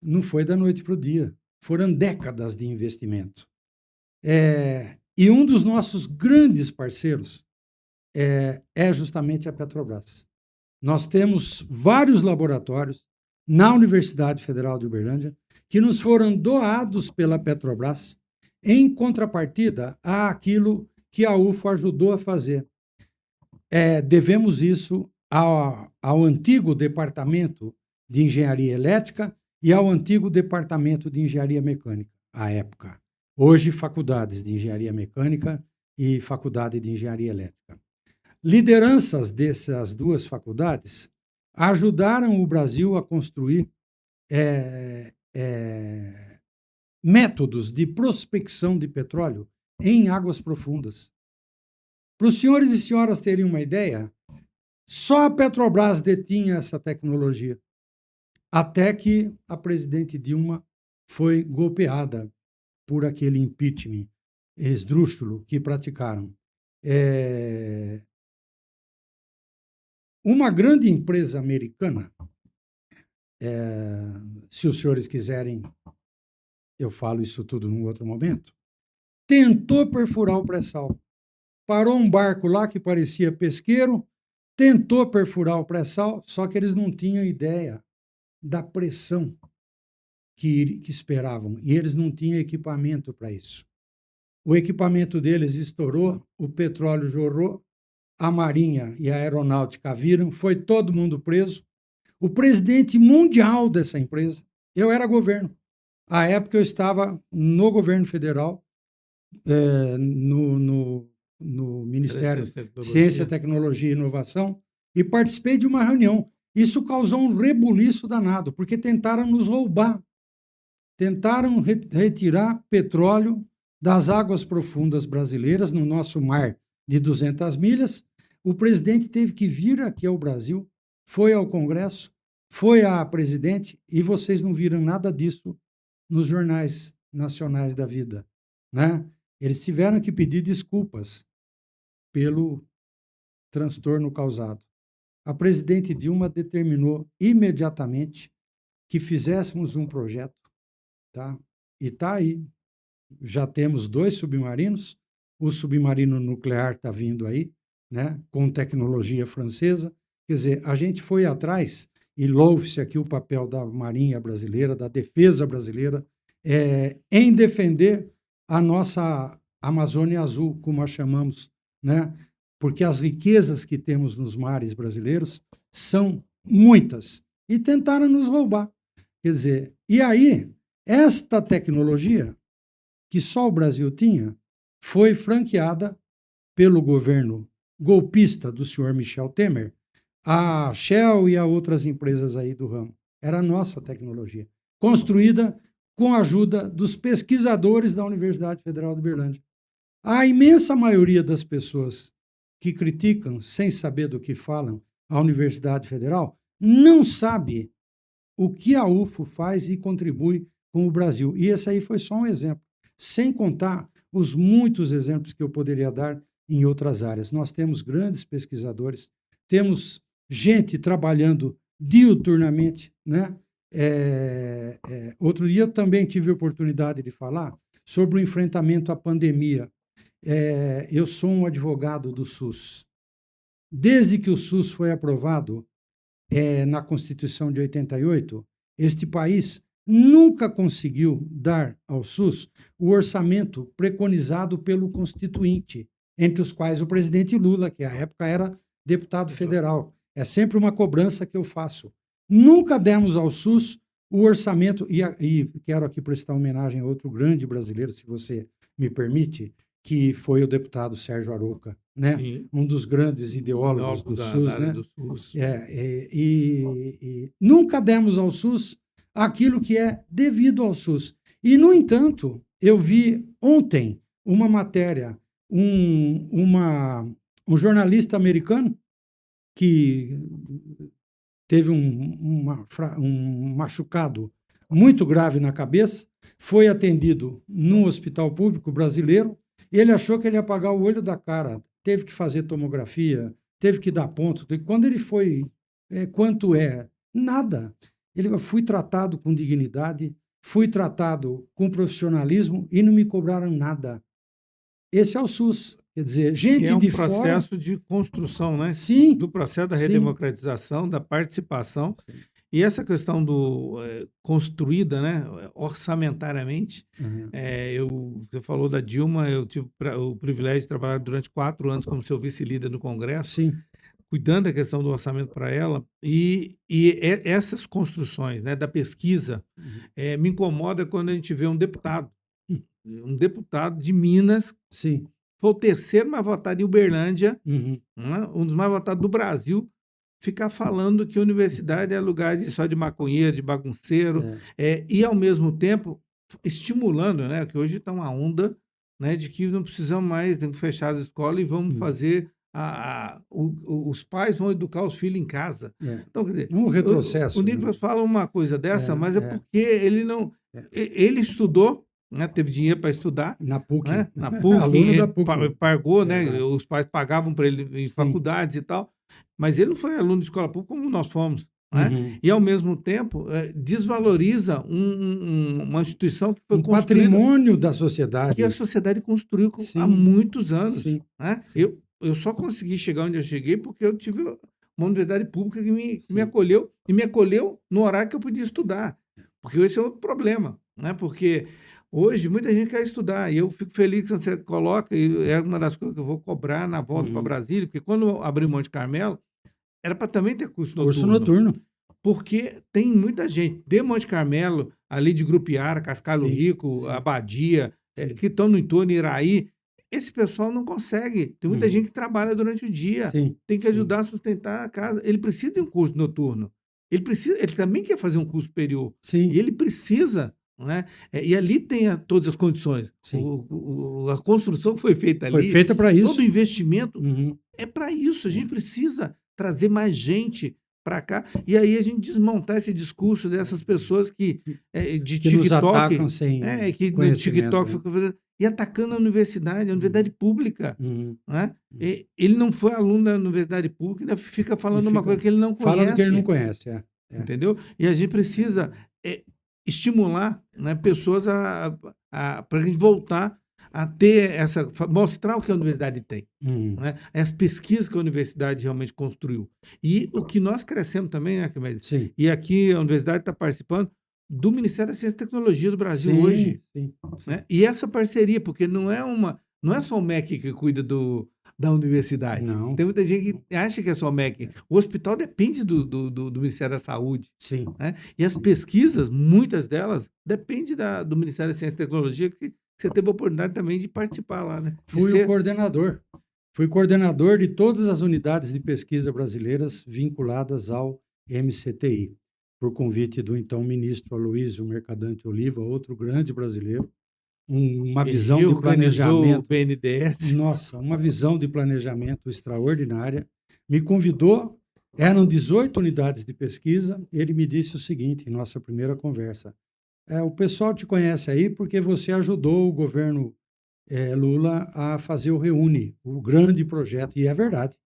não foi da noite para o dia, foram décadas de investimento. E um dos nossos grandes parceiros é justamente a Petrobras. Nós temos vários laboratórios na Universidade Federal de Uberlândia que nos foram doados pela Petrobras em contrapartida àquilo que a UFO ajudou a fazer. Devemos isso ao antigo Departamento de Engenharia Elétrica e ao antigo Departamento de Engenharia Mecânica, à época. Hoje, faculdades de Engenharia Mecânica e Faculdade de Engenharia Elétrica. Lideranças dessas duas faculdades ajudaram o Brasil a construir métodos de prospecção de petróleo em águas profundas. Para os senhores e senhoras terem uma ideia, só a Petrobras detinha essa tecnologia, até que a presidente Dilma foi golpeada por aquele impeachment esdrúxulo que praticaram. Uma grande empresa americana, se os senhores quiserem, eu falo isso tudo num outro momento, tentou perfurar o pré-sal. Parou um barco lá que parecia pesqueiro, tentou perfurar o pré-sal, só que eles não tinham ideia da pressão que esperavam, e eles não tinham equipamento para isso. O equipamento deles estourou, o petróleo jorrou, a Marinha e a Aeronáutica viram, foi todo mundo preso. O presidente mundial dessa empresa, eu era governo. À época eu estava no governo federal, no Ministério de Ciência, Tecnologia e Inovação, e participei de uma reunião. Isso causou um rebuliço danado, porque tentaram nos roubar. Tentaram retirar petróleo das águas profundas brasileiras, no nosso mar de 200 milhas. O presidente teve que vir aqui ao Brasil, foi ao Congresso, foi à presidente, e vocês não viram nada disso nos jornais nacionais da vida, né? Eles tiveram que pedir desculpas pelo transtorno causado. A presidente Dilma determinou imediatamente que fizéssemos um projeto, tá? E está aí. Já temos 2 submarinos, o submarino nuclear está vindo aí, né? Com tecnologia francesa. Quer dizer, a gente foi atrás, e louve-se aqui o papel da Marinha Brasileira, da Defesa Brasileira, em defender a nossa Amazônia Azul, como a chamamos, né? Porque as riquezas que temos nos mares brasileiros são muitas, e tentaram nos roubar. Quer dizer, e aí, esta tecnologia, que só o Brasil tinha, foi franqueada pelo governo golpista do senhor Michel Temer, a Shell e a outras empresas aí do ramo. Era a nossa tecnologia, construída com a ajuda dos pesquisadores da Universidade Federal de Uberlândia. A imensa maioria das pessoas que criticam, sem saber do que falam, a Universidade Federal, não sabe o que a UFO faz e contribui com o Brasil. E esse aí foi só um exemplo, sem contar os muitos exemplos que eu poderia dar em outras áreas. Nós temos grandes pesquisadores, temos gente trabalhando diuturnamente, né? Outro dia eu também tive a oportunidade de falar sobre o enfrentamento à pandemia. Eu sou um advogado do SUS. Desde que o SUS foi aprovado na Constituição de 88, este país nunca conseguiu dar ao SUS o orçamento preconizado pelo Constituinte, entre os quais o presidente Lula, que à época era deputado federal. É sempre uma cobrança que eu faço. Nunca demos ao SUS o orçamento, e quero aqui prestar homenagem a outro grande brasileiro, se você me permite, que foi o deputado Sérgio Arouca, né? Um dos grandes ideólogos do SUS, né? Do SUS. E nunca demos ao SUS aquilo que é devido ao SUS. E, no entanto, eu vi ontem uma matéria, um jornalista americano que teve um machucado muito grave na cabeça, foi atendido num hospital público brasileiro. Ele achou que ele ia apagar o olho da cara, teve que fazer tomografia, teve que dar ponto. E quando ele foi, quanto é? Nada. Eu fui tratado com dignidade, fui tratado com profissionalismo e não me cobraram nada. Esse é o SUS. Quer dizer, gente de fora... É um processo de construção, né? Sim. Do processo da redemocratização, da participação. Sim. E essa questão do construída, né, orçamentariamente, você falou da Dilma, eu tive o privilégio de trabalhar durante 4 anos como seu vice-líder no Congresso, sim, cuidando da questão do orçamento para ela, e essas construções, né, da pesquisa, me incomoda quando a gente vê um deputado de Minas, sim, foi o terceiro mais votado em Uberlândia, né, um dos mais votados do Brasil, ficar falando que a universidade é lugar só de maconheiro, de bagunceiro, e, ao mesmo tempo, estimulando, né, que hoje está uma onda, né, de que não precisamos mais, tem que fechar as escolas e vamos fazer... os pais vão educar os filhos em casa. Então, quer dizer, um retrocesso. O Nicolas fala uma coisa dessa, mas é porque ele não... Ele estudou, né, teve dinheiro para estudar. Na PUC. Né, na PUC, aluno da PUC. Pagou, né, os pais pagavam para ele em faculdades e tal. Mas ele não foi aluno de escola pública como nós fomos. Né? E, ao mesmo tempo, desvaloriza uma instituição que foi construída... patrimônio da sociedade. Que a sociedade construiu há muitos anos. Né? Eu só consegui chegar onde eu cheguei porque eu tive uma universidade pública que me acolheu, e me acolheu no horário que eu podia estudar. Porque esse é outro problema. Né? Porque hoje muita gente quer estudar, e eu fico feliz que você coloca, e é uma das coisas que eu vou cobrar na volta para Brasília, porque quando eu abri Monte Carmelo, era para também ter curso noturno. Porque tem muita gente de Monte Carmelo, ali de Grupiara, Cascalho Rico, Abadia, que estão no entorno, Iraí. Esse pessoal não consegue. Tem muita gente que trabalha durante o dia, tem que ajudar a sustentar a casa. Ele precisa de um curso noturno. Ele também quer fazer um curso superior. E ele precisa... Né? E ali tem todas as condições. A construção que foi feita ali... Foi feita para isso. Todo o investimento é para isso. A gente precisa trazer mais gente para cá. E aí a gente desmontar esse discurso dessas pessoas que TikTok... nos atacam sem que no TikTok ficam fazendo... E atacando a universidade pública. Né? Ele não foi aluno da universidade pública, ainda fica falando uma coisa que ele não conhece. Falando que ele não conhece, Entendeu? E a gente precisa estimular, né, pessoas para a gente voltar a ter mostrar o que a universidade tem. Né? As pesquisas que a universidade realmente construiu. E o que nós crescemos também, né, Arquimedes? E aqui a universidade está participando do Ministério da Ciência e Tecnologia do Brasil hoje. Né? E essa parceria, porque não é só o MEC que cuida da universidade. Não. Tem muita gente que acha que é só o MEC. O hospital depende do Ministério da Saúde. Né? E as pesquisas, muitas delas, dependem do Ministério da Ciência e Tecnologia, que você teve a oportunidade também de participar lá. Né? Fui o coordenador. Fui coordenador de todas as unidades de pesquisa brasileiras vinculadas ao MCTI. por convite do então ministro Aloysio Mercadante Oliva, outro grande brasileiro, uma Ele visão de reorganizou o planejamento. BNDES. Nossa, uma visão de planejamento extraordinária. Me convidou, eram 18 unidades de pesquisa. Ele me disse o seguinte, em nossa primeira conversa: o pessoal te conhece aí porque você ajudou o governo Lula a fazer o Reúne, o grande projeto. E é verdade,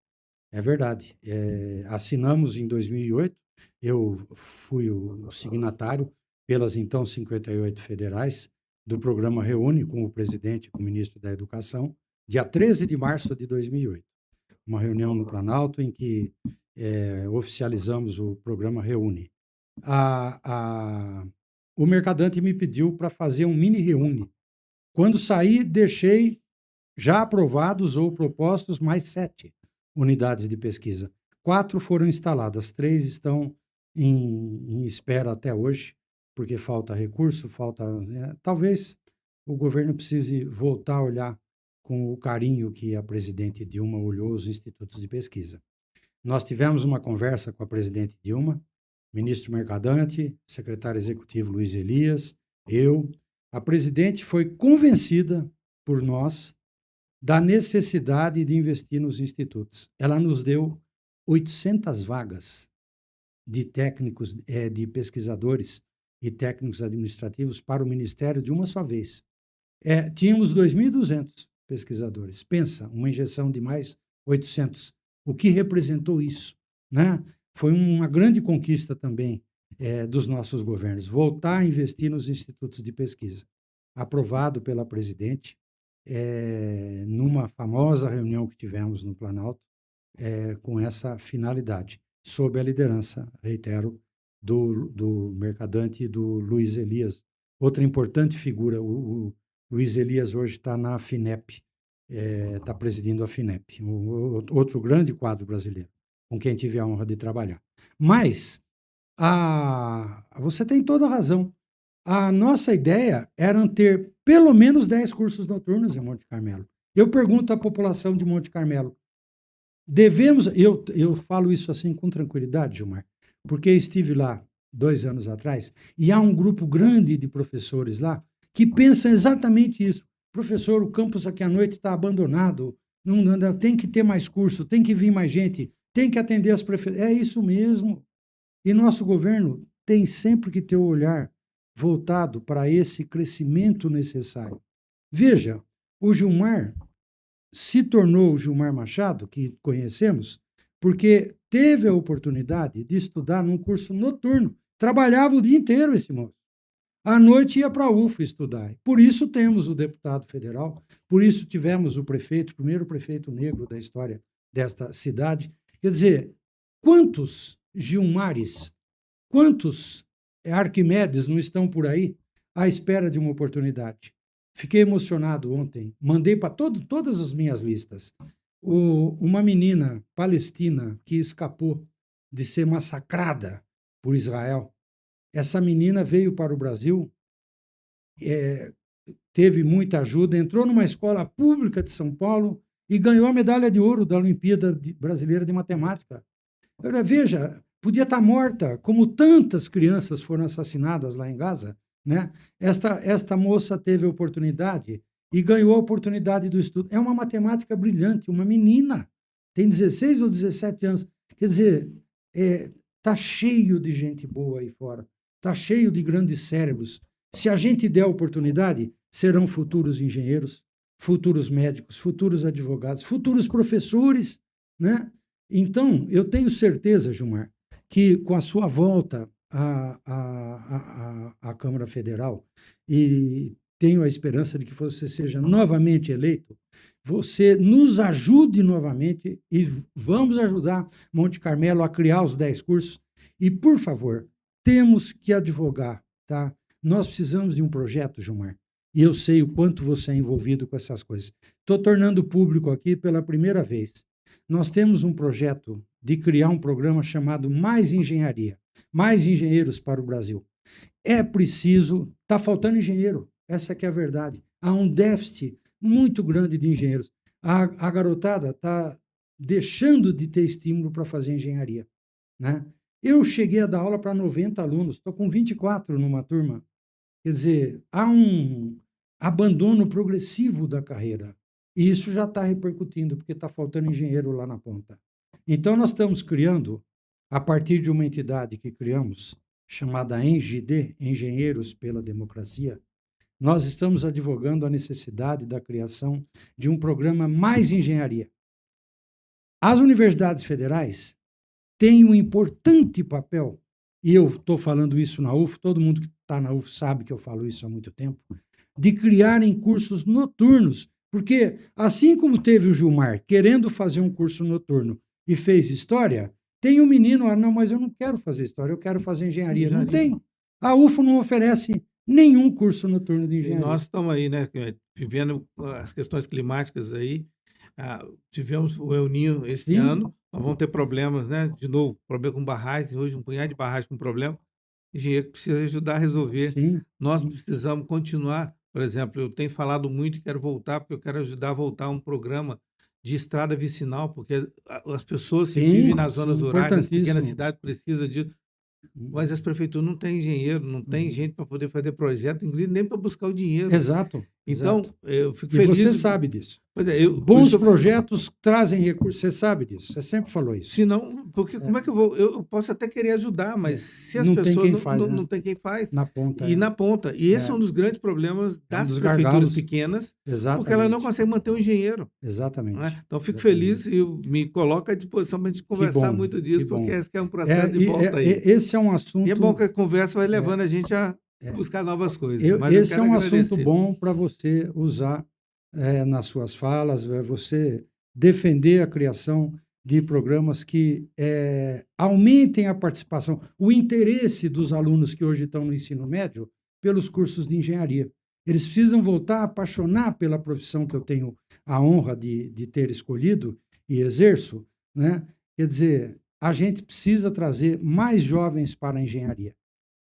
é verdade. Assinamos em 2008, eu fui o signatário pelas então 58 federais do programa Reúne, com o presidente e com o ministro da Educação, dia 13 de março de 2008. Uma reunião no Planalto em que oficializamos o programa Reúne. O Mercadante me pediu para fazer um mini Reúne. Quando saí, deixei já aprovados ou propostos mais 7 unidades de pesquisa. 4 foram instaladas, 3 estão em espera até hoje, porque falta recurso, talvez o governo precise voltar a olhar com o carinho que a presidente Dilma olhou os institutos de pesquisa. Nós tivemos uma conversa com a presidente Dilma, ministro Mercadante, secretário executivo Luiz Elias, eu. A presidente foi convencida por nós da necessidade de investir nos institutos. Ela nos deu 800 vagas de técnicos, de pesquisadores e técnicos administrativos para o Ministério de uma só vez. Tínhamos 2.200 pesquisadores. Pensa, uma injeção de mais 800. O que representou isso? Né? Foi uma grande conquista também dos nossos governos, voltar a investir nos institutos de pesquisa. Aprovado pela presidente, numa famosa reunião que tivemos no Planalto, com essa finalidade, sob a liderança, reitero, do Mercadante e do Luiz Elias. Outra importante figura, o Luiz Elias hoje está na FINEP, está presidindo a FINEP, outro grande quadro brasileiro, com quem tive a honra de trabalhar. Mas, você tem toda a razão. A nossa ideia era ter pelo menos 10 cursos noturnos em Monte Carmelo. Eu pergunto à população de Monte Carmelo, eu falo isso assim com tranquilidade, Gilmar, porque estive lá 2 anos atrás e há um grupo grande de professores lá que pensam exatamente isso. Professor, o campus aqui à noite está abandonado, não, tem que ter mais curso, tem que vir mais gente, tem que atender as prefeituras. É isso mesmo. E nosso governo tem sempre que ter o olhar voltado para esse crescimento necessário. Veja, o Gilmar se tornou o Gilmar Machado, que conhecemos, porque teve a oportunidade de estudar num curso noturno. Trabalhava o dia inteiro esse moço. À noite ia para a UFA estudar. Por isso temos o deputado federal, por isso tivemos o prefeito, o primeiro prefeito negro da história desta cidade. Quer dizer, quantos Gilmares, quantos Arquimedes não estão por aí à espera de uma oportunidade? Fiquei emocionado ontem, mandei para todas as minhas listas. Uma menina palestina que escapou de ser massacrada por Israel. Essa menina veio para o Brasil, teve muita ajuda, entrou numa escola pública de São Paulo e ganhou a medalha de ouro da Olimpíada Brasileira de Matemática. Veja, podia estar morta, como tantas crianças foram assassinadas lá em Gaza, né? Esta moça teve a oportunidade e ganhou a oportunidade do estudo. É uma matemática brilhante, uma menina, tem 16 ou 17 anos. Quer dizer, está cheio de gente boa aí fora, está cheio de grandes cérebros. Se a gente der a oportunidade, serão futuros engenheiros, futuros médicos, futuros advogados, futuros professores, né? Então, eu tenho certeza, Gilmar, que com a sua volta à Câmara Federal, e tenho a esperança de que você seja novamente eleito, você nos ajude novamente e vamos ajudar Monte Carmelo a criar os 10 cursos. E, por favor, temos que advogar, tá? Nós precisamos de um projeto, Gilmar, e eu sei o quanto você é envolvido com essas coisas. Estou tornando público aqui pela primeira vez. Nós temos um projeto de criar um programa chamado Mais Engenharia, mais engenheiros para o Brasil. É preciso, está faltando engenheiro, essa que é a verdade. Há um déficit muito grande de engenheiros. A garotada está deixando de ter estímulo para fazer engenharia, né? Eu cheguei a dar aula para 90 alunos, estou com 24 numa turma. Quer dizer, há um abandono progressivo da carreira. E isso já está repercutindo, porque está faltando engenheiro lá na ponta. Então, nós estamos criando, a partir de uma entidade que criamos, chamada ENGD, Engenheiros pela Democracia, nós estamos advogando a necessidade da criação de um programa mais engenharia. As universidades federais têm um importante papel, e eu estou falando isso na UF, todo mundo que está na UF sabe que eu falo isso há muito tempo, de criarem cursos noturnos, porque assim como teve o Gilmar querendo fazer um curso noturno e fez história, tem um menino, não, mas eu não quero fazer história, eu quero fazer engenharia. Não tem. A UFO não oferece nenhum curso noturno de engenharia. E nós estamos aí, né, vivendo as questões climáticas aí. Tivemos o El Niño esse ano, nós vamos ter problemas, né? De novo, problema com barragens, hoje um punhado de barragens com problema. O engenheiro precisa ajudar a resolver. Nós precisamos continuar. Por exemplo, eu tenho falado muito e quero voltar, porque eu quero ajudar a voltar a um programa de estrada vicinal, porque as pessoas que vivem nas zonas rurais, nas pequenas cidades, precisam disso. Mas as prefeituras não têm engenheiro, não tem gente para poder fazer projeto, inclusive nem para buscar o dinheiro. Exato. Então, eu fico e feliz. Você sabe disso. Bons projetos trazem recursos, você sabe disso, você sempre falou isso. Se não, porque como é que eu vou? Eu posso até querer ajudar, mas se as não pessoas tem quem faz, não tem quem faz. Na ponta. E na ponta. E esse é um dos grandes problemas das prefeituras pequenas, porque ela não consegue manter o engenheiro. Exatamente. Então, fico feliz e me coloco à disposição para a gente conversar muito disso, porque esse é um processo de volta aí. Esse é um assunto... E é bom que a conversa vai levando a gente a buscar novas coisas. Esse é um assunto bom para você usar nas suas falas, você defender a criação de programas que aumentem a participação, o interesse dos alunos que hoje estão no ensino médio pelos cursos de engenharia. Eles precisam voltar a apaixonar pela profissão que eu tenho a honra de ter escolhido e exerço, né? Quer dizer, a gente precisa trazer mais jovens para a engenharia.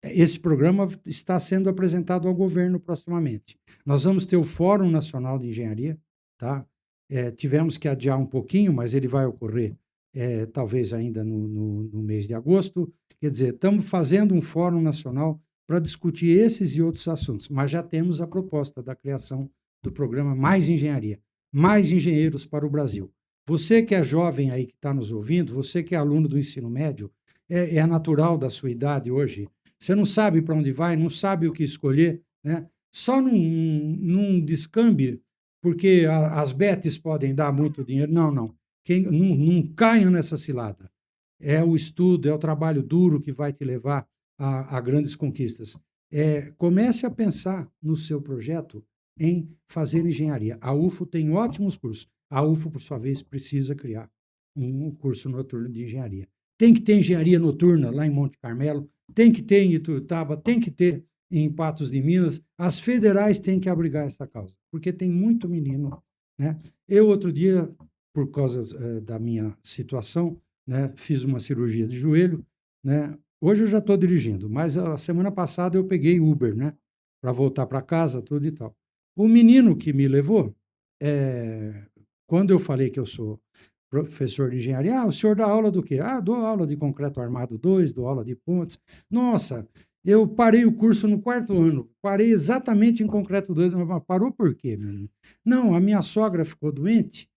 Esse programa está sendo apresentado ao governo proximamente. Nós vamos ter o Fórum Nacional de Engenharia, tá? Tivemos que adiar um pouquinho, mas ele vai ocorrer talvez ainda no mês de agosto. Quer dizer, estamos fazendo um Fórum Nacional para discutir esses e outros assuntos, mas já temos a proposta da criação do programa Mais Engenharia, mais engenheiros para o Brasil. Você que é jovem aí que está nos ouvindo, você que é aluno do ensino médio, é natural da sua idade hoje. Você não sabe para onde vai, não sabe o que escolher, né? Só num descambe, porque as betes podem dar muito dinheiro. Não. Não caiam nessa cilada. É o estudo, é o trabalho duro que vai te levar a grandes conquistas. Comece a pensar no seu projeto em fazer engenharia. A UFO tem ótimos cursos. A UFO, por sua vez, precisa criar um curso noturno de engenharia. Tem que ter engenharia noturna lá em Monte Carmelo, tem que ter em Ituiutaba, tem que ter em Patos de Minas. As federais têm que abrigar essa causa, porque tem muito menino, né? Eu, outro dia, por causa da minha situação, né, fiz uma cirurgia de joelho, né? Hoje eu já estou dirigindo, mas a semana passada eu peguei Uber, né, para voltar para casa, tudo e tal. O menino que me levou, quando eu falei que eu sou professor de engenharia, o senhor dá aula do quê? Dou aula de concreto armado 2, dou aula de pontes. Nossa, eu parei o curso no 4º ano, parei exatamente em concreto 2, mas parou por quê, menino? Não, a minha sogra ficou doente,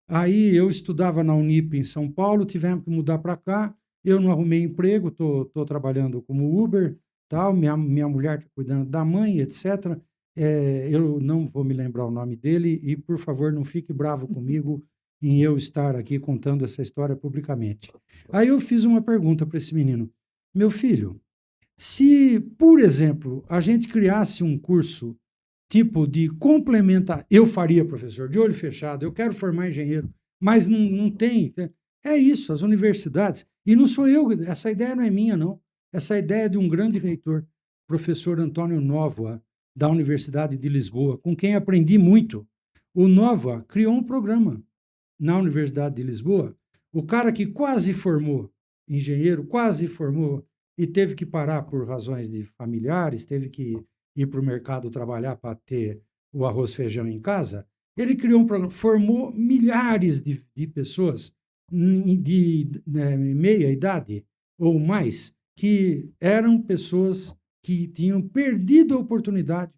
aí eu estudava na Unip em São Paulo, tivemos que mudar para cá, eu não arrumei emprego, estou trabalhando como Uber, tal, minha mulher está cuidando da mãe, etc. Eu não vou me lembrar o nome dele e, por favor, não fique bravo comigo em eu estar aqui contando essa história publicamente. Aí eu fiz uma pergunta para esse menino. Meu filho, se, por exemplo, a gente criasse um curso tipo de complementar, eu faria, professor, de olho fechado, eu quero formar engenheiro, mas não tem. É isso, as universidades. E não sou eu, essa ideia não é minha, não. Essa ideia é de um grande reitor, professor Antônio Nóvoa, da Universidade de Lisboa, com quem aprendi muito. O Nóvoa criou um programa na Universidade de Lisboa, o cara que quase formou engenheiro, quase formou e teve que parar por razões de familiares, teve que ir para o mercado trabalhar para ter o arroz e feijão em casa, ele criou um programa, formou milhares de pessoas de meia idade ou mais, que eram pessoas que tinham perdido a oportunidade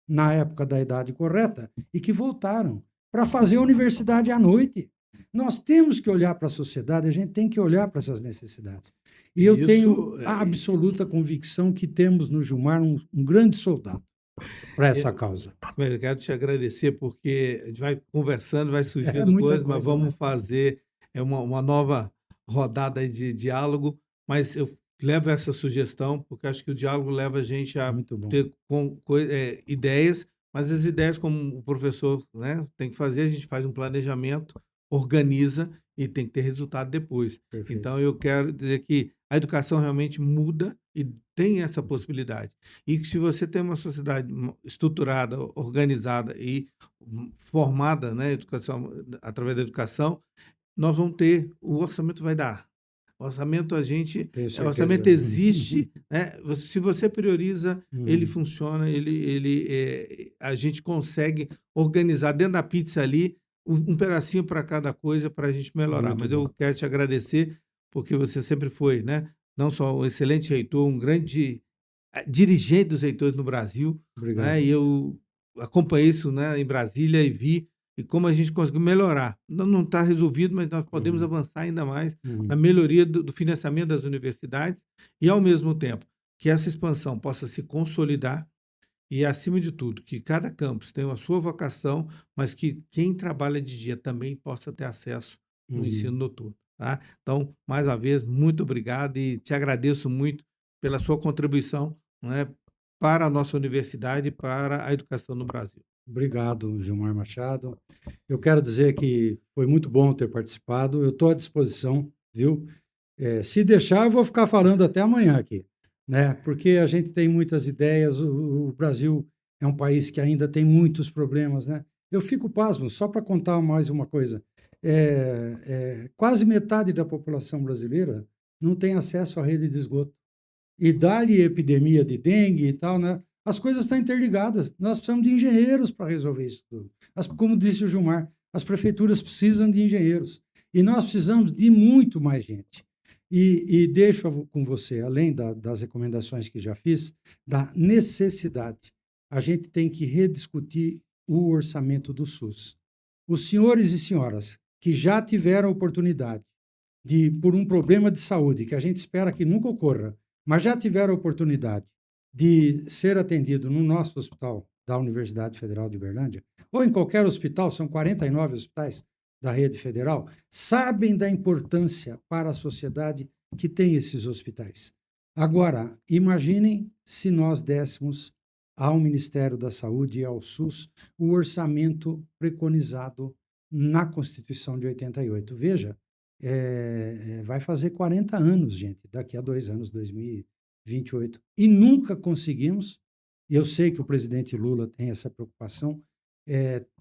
na época da idade correta e que voltaram para fazer a universidade à noite. Nós temos que olhar para a sociedade, a gente tem que olhar para essas necessidades. E eu tenho a absoluta convicção que temos no Gilmar um grande soldado para essa causa. Eu quero te agradecer, porque a gente vai conversando, vai surgindo muita coisas, mas coisa, vamos né? fazer uma nova rodada aí de diálogo. Mas eu levo essa sugestão, porque acho que o diálogo leva a gente a Muito bom. ter ideias, mas as ideias, como o professor, né, tem que fazer, a gente faz um planejamento, organiza e tem que ter resultado depois. Perfeito. Então, eu quero dizer que a educação realmente muda e tem essa possibilidade. E que se você tem uma sociedade estruturada, organizada e formada, né, educação, através da educação, nós vamos ter, o orçamento vai dar. O orçamento Tenho o certeza. orçamento existe, né? Se você prioriza, ele Uhum. funciona, a gente consegue organizar dentro da pizza ali um pedacinho para cada coisa para a gente melhorar. Muito Mas bom. eu quero te agradecer, porque você sempre foi, né, não só um excelente reitor, um grande dirigente dos reitores no Brasil, Obrigado. né? E eu acompanhei isso, né, em Brasília e vi e como a gente conseguiu melhorar. Não está resolvido, mas nós podemos Uhum. avançar ainda mais Uhum. na melhoria do financiamento das universidades e, ao mesmo tempo, que essa expansão possa se consolidar e, acima de tudo, que cada campus tenha a sua vocação, mas que quem trabalha de dia também possa ter acesso no ensino Uhum. noturno, tá? Então, mais uma vez, muito obrigado e te agradeço muito pela sua contribuição, né, para a nossa universidade e para a educação no Brasil. Obrigado, Gilmar Machado. Eu quero dizer que foi muito bom ter participado. Eu estou à disposição, viu? Se deixar, eu vou ficar falando até amanhã aqui, né? Porque a gente tem muitas ideias. O Brasil é um país que ainda tem muitos problemas, né? Eu fico pasmo, só para contar mais uma coisa. Quase metade da população brasileira não tem acesso à rede de esgoto. E dá-lhe epidemia de dengue e tal, né? As coisas estão interligadas. Nós precisamos de engenheiros para resolver isso tudo. Como disse o Gilmar, as prefeituras precisam de engenheiros. E nós precisamos de muito mais gente. E deixo com você, além das recomendações que já fiz, da necessidade. A gente tem que rediscutir o orçamento do SUS. Os senhores e senhoras que já tiveram a oportunidade de, por um problema de saúde, que a gente espera que nunca ocorra, mas já tiveram a oportunidade de ser atendido no nosso hospital da Universidade Federal de Uberlândia, ou em qualquer hospital, são 49 hospitais da rede federal, sabem da importância para a sociedade que tem esses hospitais. Agora, imaginem se nós dessemos ao Ministério da Saúde e ao SUS o orçamento preconizado na Constituição de 88. Veja, vai fazer 40 anos, gente, daqui a 2 anos, 2028. E nunca conseguimos. Eu sei que o presidente Lula tem essa preocupação,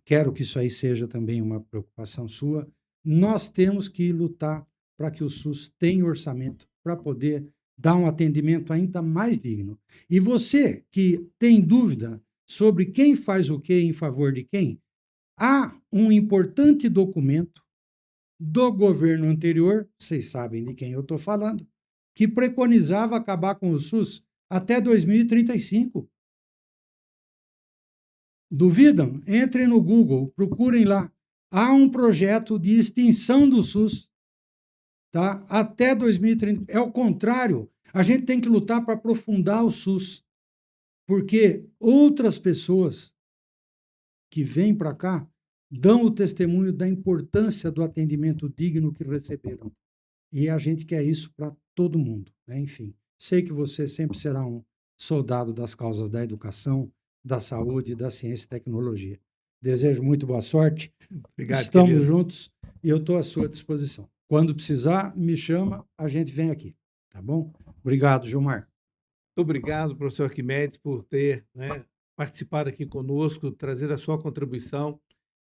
quero que isso aí seja também uma preocupação sua. Nós temos que lutar para que o SUS tenha orçamento para poder dar um atendimento ainda mais digno. E você que tem dúvida sobre quem faz o que em favor de quem, há um importante documento do governo anterior, vocês sabem de quem eu estou falando, que preconizava acabar com o SUS até 2035. Duvidam? Entrem no Google, procurem lá. Há um projeto de extinção do SUS, tá? Até 2030. É o contrário. A gente tem que lutar para aprofundar o SUS, porque outras pessoas que vêm para cá dão o testemunho da importância do atendimento digno que receberam. E a gente quer isso para todo mundo, né? Enfim, sei que você sempre será um soldado das causas da educação, da saúde, da ciência e tecnologia. Desejo muito boa sorte. Obrigado, Estamos querido. juntos e eu estou à sua disposição. Quando precisar, me chama, a gente vem aqui, tá bom? Obrigado, Gilmar. Muito obrigado, professor Arquimedes, por ter, né, participado aqui conosco, trazer a sua contribuição.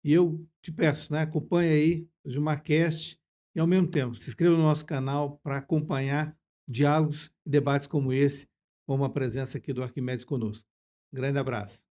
E eu te peço, né, acompanhe aí o Gilmarcast e, ao mesmo tempo, se inscreva no nosso canal para acompanhar diálogos e debates como esse, com a presença aqui do Arquimedes conosco. Um grande abraço.